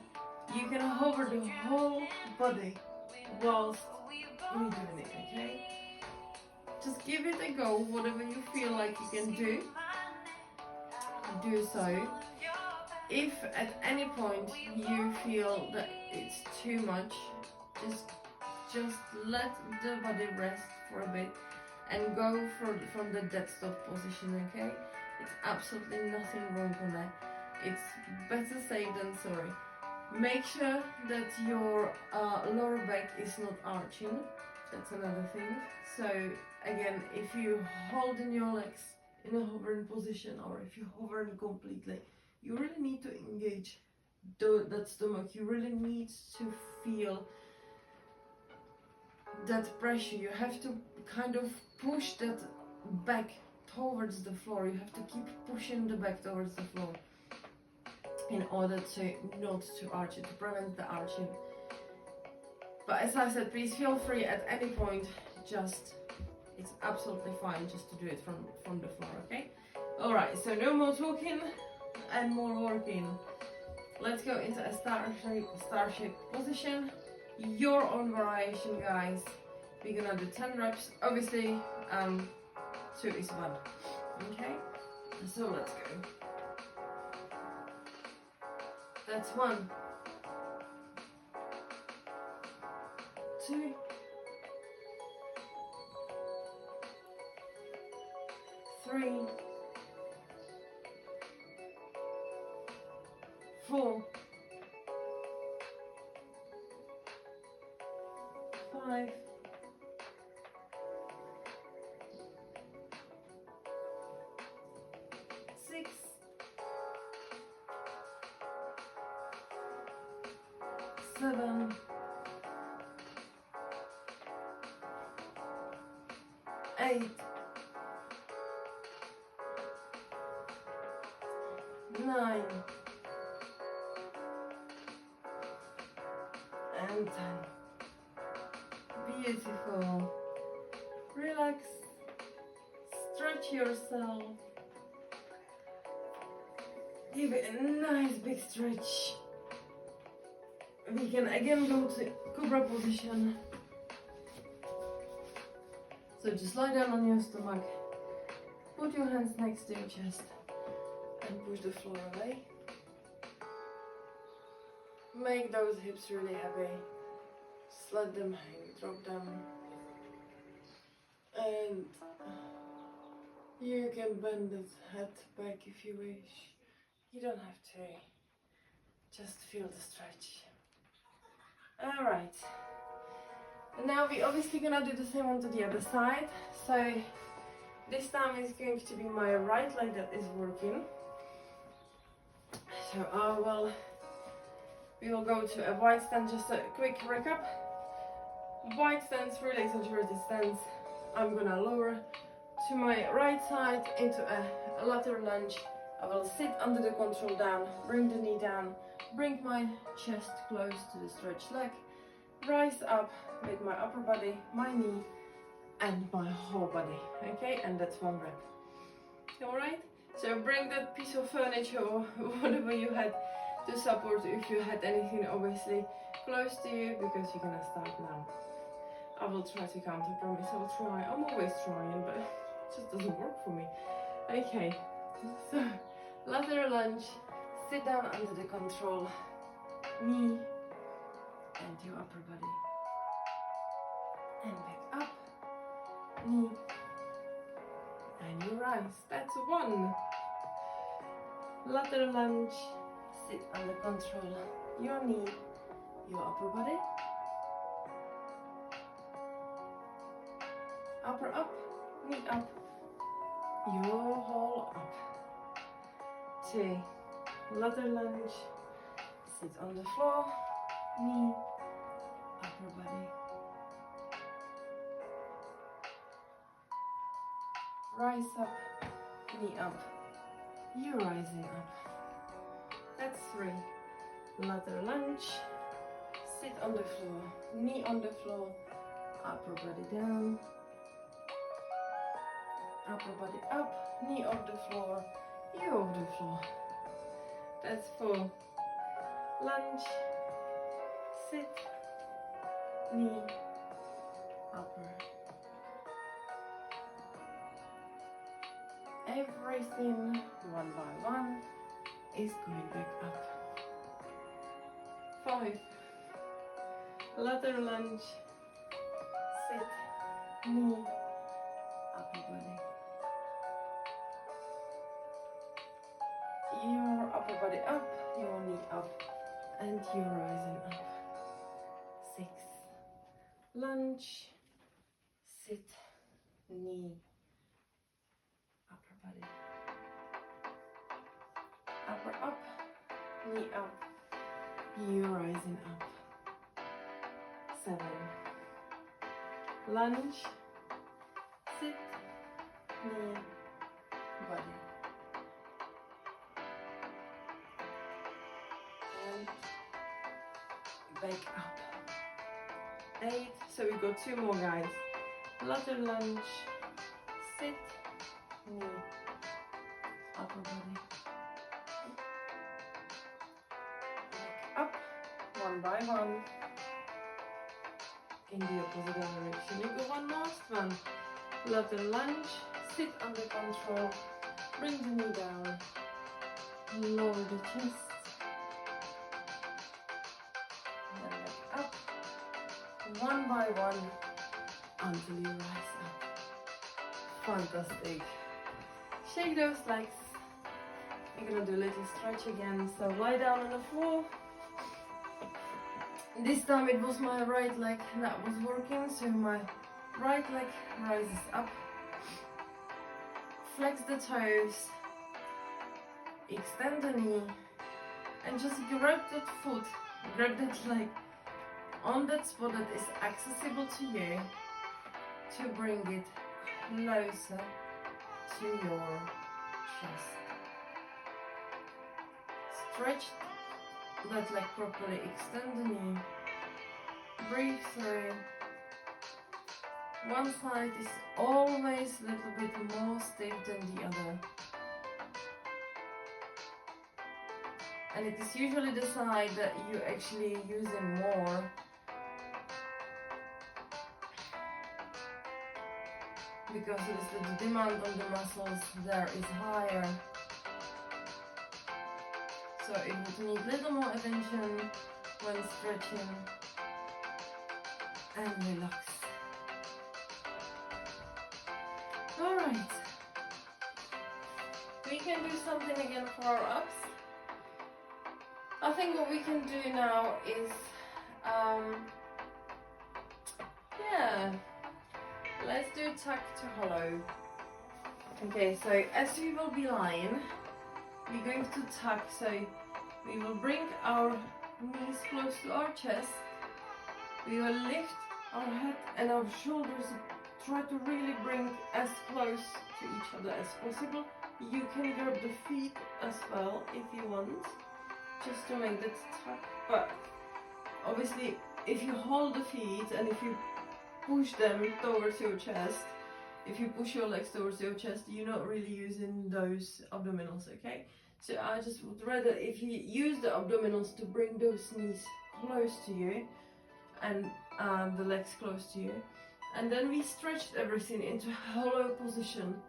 you can hover the whole body whilst we're doing it, okay? Just give it a go, whatever you feel like you can do so. If at any point you feel that it's too much, just let the body rest for a bit and go from the dead stop position, okay? It's absolutely nothing wrong on that. It's better safe than sorry. Make sure that your lower back is not arching. That's another thing. So again, if you hold in your legs in a hovering position, or if you hover completely, you really need to engage that stomach. You really need to feel that pressure. You have to kind of push that back towards the floor. You have to keep pushing the back towards the floor in order to not to arch it, to prevent the arching. But as I said, please feel free at any point, it's absolutely fine just to do it from the floor, okay? Alright, so no more talking and more working. Let's go into a star-shaped position. Your own variation, guys. We're gonna do 10 reps. Obviously, 2 is 1. Okay? So let's go. That's 1. 2. 3. 4. 5. 6. 7. 8. 9. And 10. Beautiful. Relax. Stretch yourself. Give it a nice big stretch. We can again go to Cobra position. So just lie down on your stomach, put your hands next to your chest and push the floor away. Make those hips really heavy. Just let them hang, drop them. And you can bend the head back if you wish. You don't have to. Just feel the stretch. Alright. And now we're obviously gonna do the same one to the other side. So this time is going to be my right leg that is working. So we will go to a wide stance, just a quick recap. Wide stance, really exaggerated stance. I'm gonna lower to my right side into a lateral lunge. I will sit under the control down, bring the knee down, bring my chest close to the stretched leg, rise up with my upper body, my knee, and my whole body. Okay, and that's one rep. Alright? So bring that piece of furniture or whatever you had to support, if you had anything obviously close to you, because you're gonna start now. I will try to count, I promise. I will try. I'm always trying, but it just doesn't work for me. Okay, so lateral lunge, sit down under the control, knee and your upper body, and back up, knee, and you rise. That's one. Lateral lunge, sit under control, your knee, your upper body, upper up, knee up, your whole up. Two. Lateral lunge, sit on the floor, knee, upper body. Rise up, knee up, you're rising up. That's three. Lateral lunge, sit on the floor, knee on the floor, upper body down, upper body up, knee off the floor, you off the floor. That's four. Lunge, sit, knee, upper. Everything one by one is going back up. 5. Lateral lunge, sit, knee, upper body. Your upper body up, your knee up, and you're rising up. 6. Lunge, sit, knee, upper body. Upper up, knee up, you're rising up. 7. Lunge, sit, knee, body. And back up. 8. So we got 2 more, guys. Lateral lunge, sit, knee, upper body. Back up, one by one. In the opposite direction. You go one last one. Lateral lunge, sit under control, bring the knee down, lower the chest, and then back up, one by one, until you rise up. Fantastic. Shake those legs. We're gonna do a little stretch again. So lie down on the floor. This time it was my right leg that was working, so my right leg rises up. Flex the toes, extend the knee, and just grab that foot, grab that leg on that spot that is accessible to you to bring it closer to your chest. Stretch that leg properly, extend the knee, breathe through. One side is always a little bit more stiff than the other. and it is usually the side that you actually using more. Because the demand on the muscles there is higher. So it would need a little more attention when stretching and relax. Alright. We can do something again for our abs. I think what we can do now is, let's do tuck to hollow. Okay, so as we will be lying, we're going to tuck, so we will bring our knees close to our chest. We will lift our head and our shoulders, try to really bring as close to each other as possible. You can grab the feet as well if you want, just to make that tuck. But obviously, if you hold the feet and if you push them towards your chest, if you push your legs towards your chest, you're not really using those abdominals, okay? So I just would rather if you use the abdominals to bring those knees close to you and the legs close to you. And then we stretched everything into hollow position.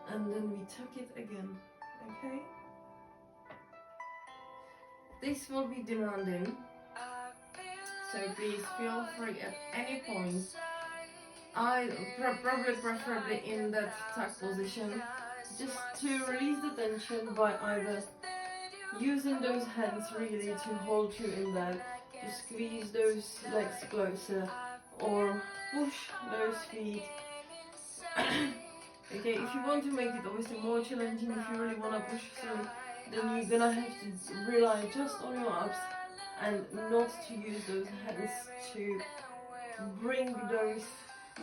And then we tuck it again, okay? This will be demanding, so please feel free at any point. I probably preferably in that tuck position, just to release the tension by either using those hands really to hold you in that, to squeeze those legs closer, or push those feet. Okay, if you want to make it obviously more challenging, if you really want to push through, then you're gonna have to rely just on your abs and not to use those hands to bring those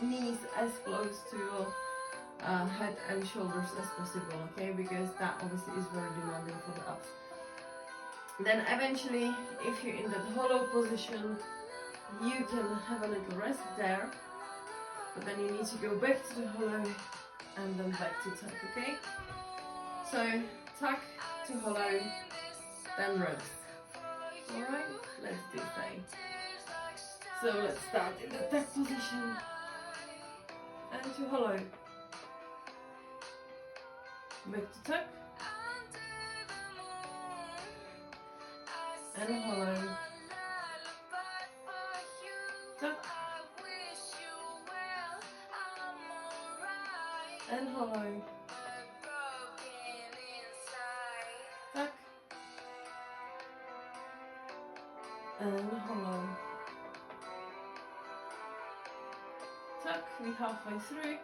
knees as close to your head and shoulders as possible, okay, because that obviously is very demanding for the abs. Then eventually, if you're in that hollow position, you can have a little rest there, but then you need to go back to the hollow and then back to tuck, okay? So tuck to hollow, then rest. Alright, let's do same. So let's start in the tuck position and to hollow. Back to tuck and hollow. Tuck and hollow. Tuck and hollow. Tuck, we halfway through.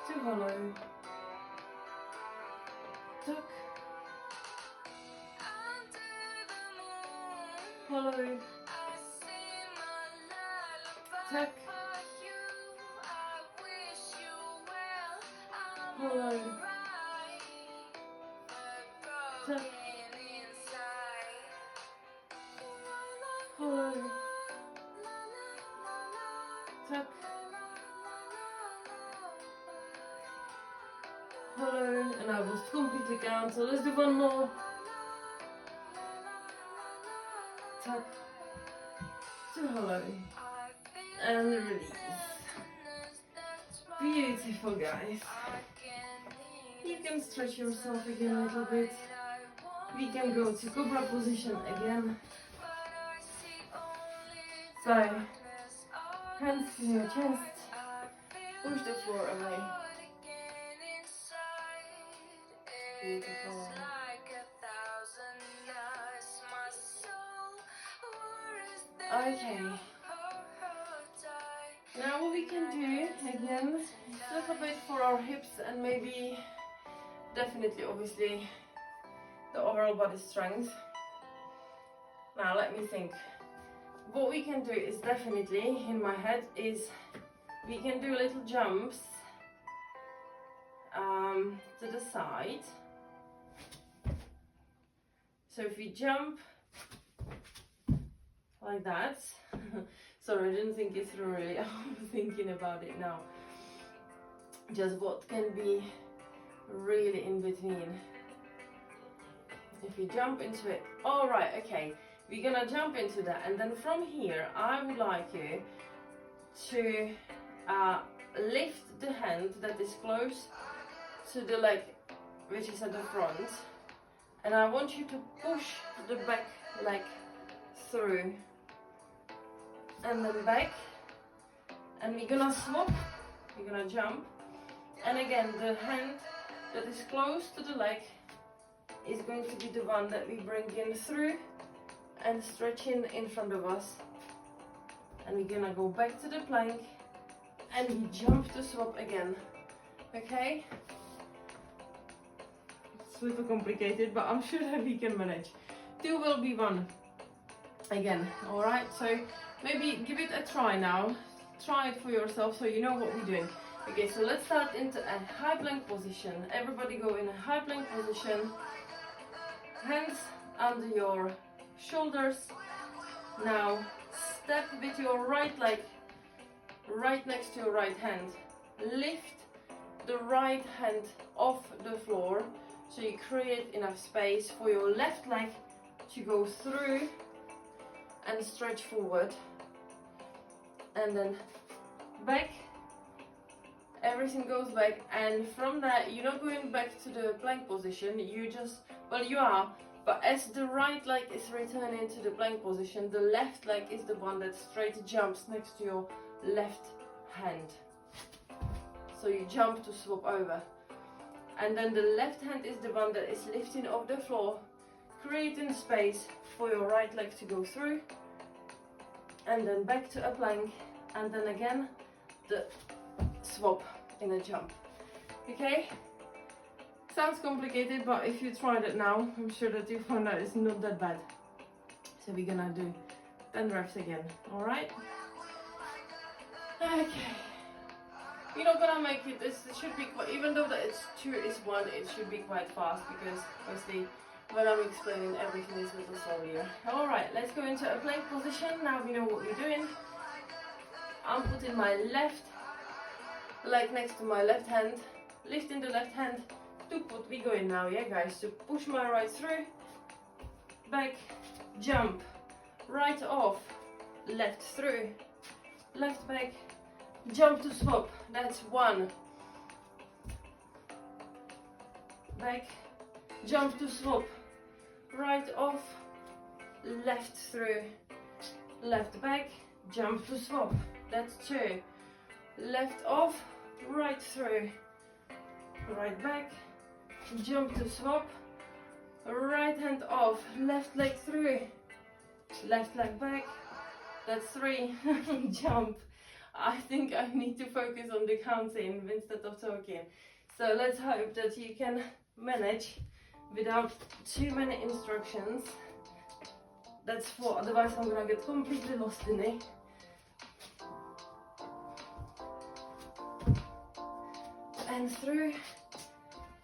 To hollow. Tuck. Hollow. Tuck. Hollow. Tuck. Hollow. Tuck. Hollow, and I will completely count, so let's do one more. Tuck to hollow and release. Beautiful, guys. You can stretch yourself again a little bit. We can go to cobra position again. So, hands to your chest, push the floor away. Beautiful. Okay. Now what we can do again, just a bit for our hips and maybe, definitely obviously, the overall body strength. Now let me think. What we can do is definitely, in my head, is we can do little jumps to the side. So if we jump like that, sorry, I didn't think it through really, I'm thinking about it now. Just what can be really in between. If you jump into it, all right, okay, we're gonna jump into that, and then from here I would like you to lift the hand that is close to the leg, which is at the front, and I want you to push the back leg through, and then back, and we're gonna swap, we're gonna jump, and again the hand that is close to the leg is going to be the one that we bring in through and stretch in front of us, and we're gonna go back to the plank and we jump to swap again. Okay, it's a little complicated, but I'm sure that we can manage. 2 will be 1 again. All right, so maybe give it a try now, try it for yourself so you know what we're doing. Okay, so let's start into a high plank position. Everybody go in a high plank position, hands under your shoulders. Now step with your right leg right next to your right hand. Lift the right hand off the floor so you create enough space for your left leg to go through and stretch forward, and then back. Everything goes back, and from that you're not going back to the plank position, you just, well you are, but as the right leg is returning to the plank position, the left leg is the one that straight jumps next to your left hand. So you jump to swap over, and then the left hand is the one that is lifting off the floor, creating space for your right leg to go through, and then back to a plank, and then again the swap in a jump. Okay, sounds complicated, but if you tried it now, I'm sure that you find out it's not that bad. So we're gonna do 10 reps again. All right, okay, you're not gonna make it, it should be quite, even though that it's 2 is 1, it should be quite fast, because obviously when I'm explaining everything is a little slower. All right, let's go into a plank position. Now we know what we're doing. I'm putting my left leg next to my left hand, lifting the left hand to put, we go in now, yeah guys, to push my right through, back, jump, right off, left through, left back, jump to swap, that's 1, back, jump to swap, right off, left through, left back, jump to swap, that's 2, left off, right through, right back, jump to swap, right hand off, left leg through, left leg back, that's 3, jump. I think I need to focus on the counting instead of talking. So let's hope that you can manage without too many instructions. That's 4, otherwise I'm gonna get completely lost in it. And through,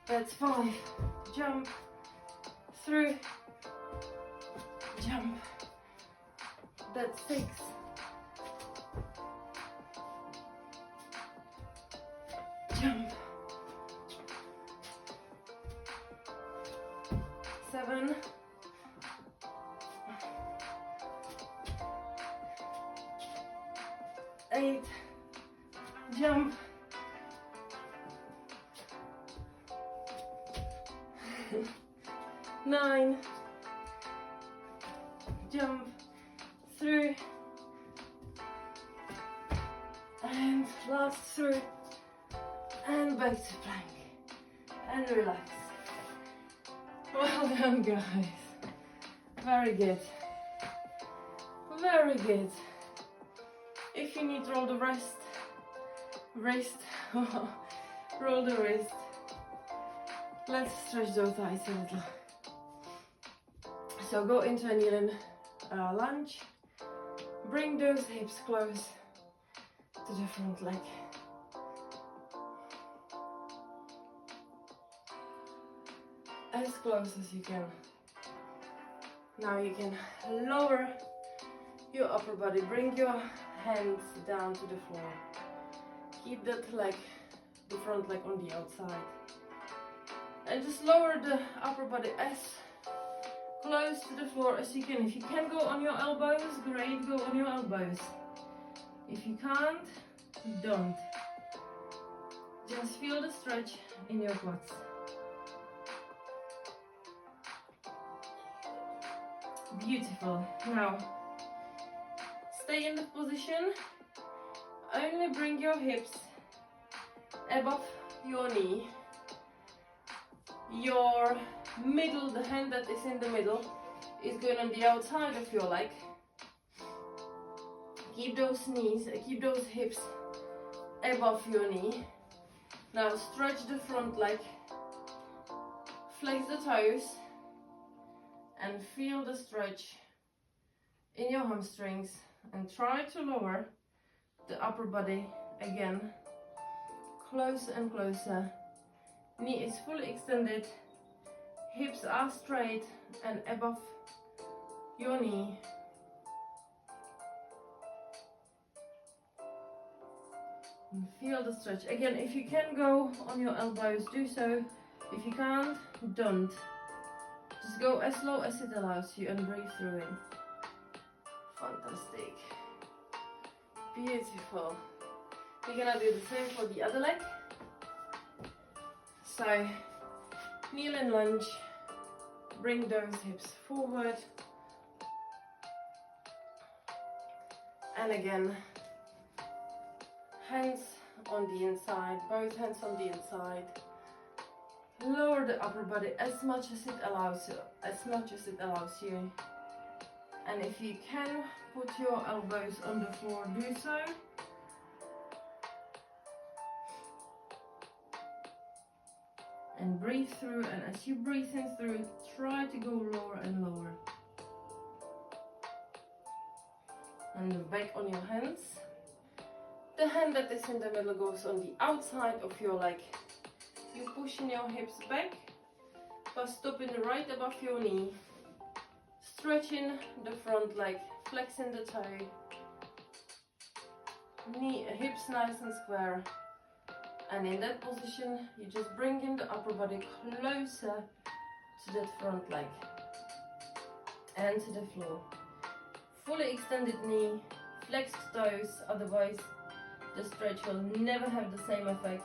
that's 5, jump, through, jump, that's 6, jump, 7, 8, jump, 9, jump, through, and last through, and back to plank, and relax. Well done guys, very good, very good. If you need to roll the wrist, roll the wrist. Let's stretch those thighs a little. So go into a kneeling lunge. Bring those hips close to the front leg. As close as you can. Now you can lower your upper body. Bring your hands down to the floor. Keep that leg, the front leg on the outside. And just lower the upper body as close to the floor as you can. If you can go on your elbows, great, go on your elbows. If you can't, don't. Just feel the stretch in your quads. Beautiful. Now, stay in the position. Only bring your hips above your knee. Your middle, the hand that is in the middle, is going on the outside of your leg. Keep those knees, keep those hips above your knee. Now stretch the front leg, flex the toes, and feel the stretch in your hamstrings, and try to lower the upper body again, closer and closer. Knee is fully extended, hips are straight and above your knee. And feel the stretch. Again, if you can go on your elbows, do so. If you can't, don't. Just go as low as it allows you and breathe through it. Fantastic. Beautiful. We're gonna do the same for the other leg. So, kneel and lunge. Bring those hips forward. And again, hands on the inside, both hands on the inside. Lower the upper body as much as it allows you, And if you can put your elbows on the floor, do so. And breathe through, and as you breathe in through, try to go lower and lower. And back on your hands. The hand that is in the middle goes on the outside of your leg. You pushing your hips back, but stopping right above your knee. Stretching the front leg, flexing the toe. Hips nice and square. And in that position, you just bring in the upper body closer to that front leg and to the floor. Fully extended knee, flexed toes, otherwise the stretch will never have the same effect.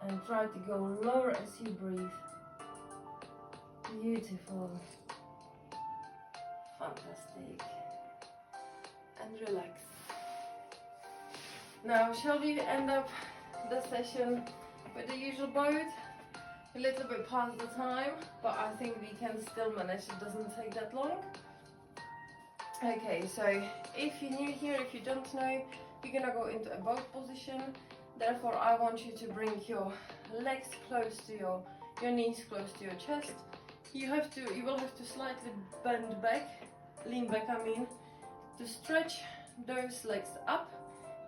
And try to go lower as you breathe. Beautiful. Fantastic. And relax. Now, shall we end up the session with the usual boat? A little bit past the time, but I think we can still manage. It doesn't take that long. Okay, so if you're new here, if you don't know, we're gonna go into a boat position. Therefore, I want you to bring your legs close to your knees close to your chest. You will have to slightly bend back, lean back, to stretch those legs up.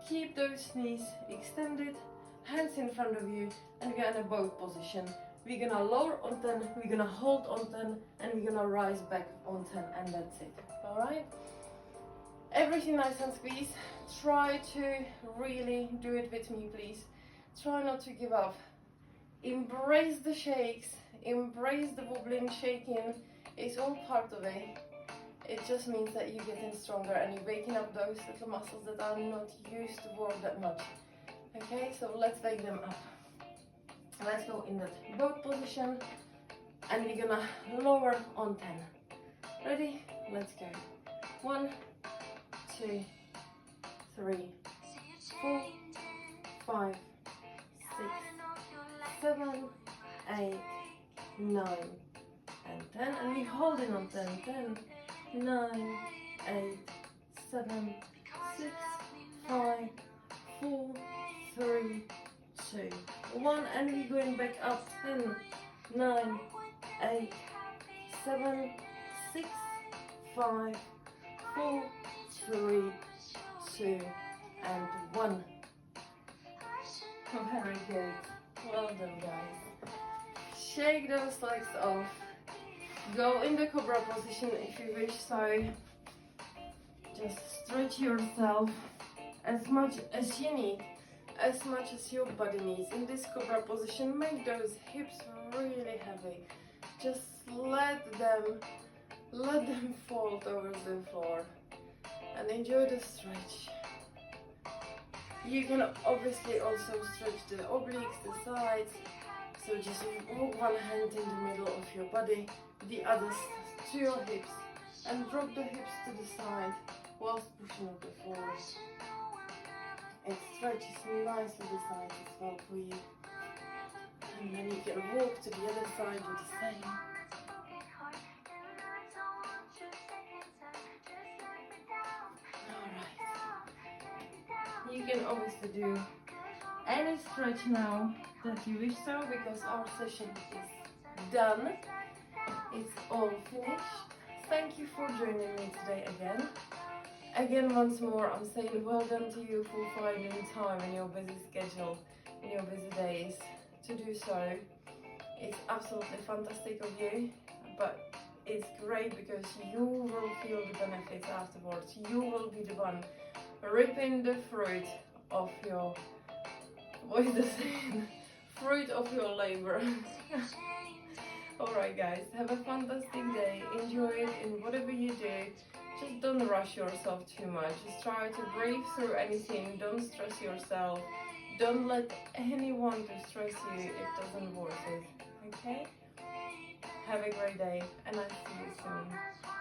Keep those knees extended, hands in front of you, and we're in a boat position. We're gonna lower on 10, we're gonna hold on 10, and we're gonna rise back on 10, and that's it. All right? Everything nice and squeezed. Try to really do it with me, please. Try not to give up. Embrace the shakes, embrace the wobbling, shaking. It's all part of it. It just means that you're getting stronger and you're waking up those little muscles that are not used to work that much. Okay, so let's wake them up. Let's go in that boat position, and we're gonna lower on 10. Ready? Let's go. 1, 2, 3, 4, 5, 6, 7, 8, 9, and 10. And we're holding on 10. 10, 9, 8, 7, 6, 5, 4, 3, 2, 1. And we're going back up. 10, 9, 8, 7, 6, 5, 4, 3, 2, and 1. Very good. Well done, guys. Shake those legs off. Go in the cobra position if you wish so. Just stretch yourself as much as you need, as much as your body needs. In this cobra position, make those hips really heavy. Just let them fold over the floor and enjoy the stretch. You can obviously also stretch the obliques, the sides. So just walk one hand in the middle of your body, the other to your hips, and drop the hips to the side whilst pushing up the floor. It stretches nicely the sides as well for you. And then you can walk to the other side with the same. Alright. You can obviously do any stretch now that you wish so, because our session is done. It's all finished. Thank you for joining me today again. Again, once more, I'm saying well done to you for finding time in your busy schedule, in your busy days to do so. It's absolutely fantastic of you, but it's great because you will feel the benefits afterwards. You will be the one reaping the fruit of your, what is the saying? Fruit of your labor. Alright guys, have a fantastic day. Enjoy it in whatever you do. Just don't rush yourself too much. Just try to breathe through anything. Don't stress yourself. Don't let anyone to stress you. It doesn't work it. Okay? Have a great day and I'll see you soon.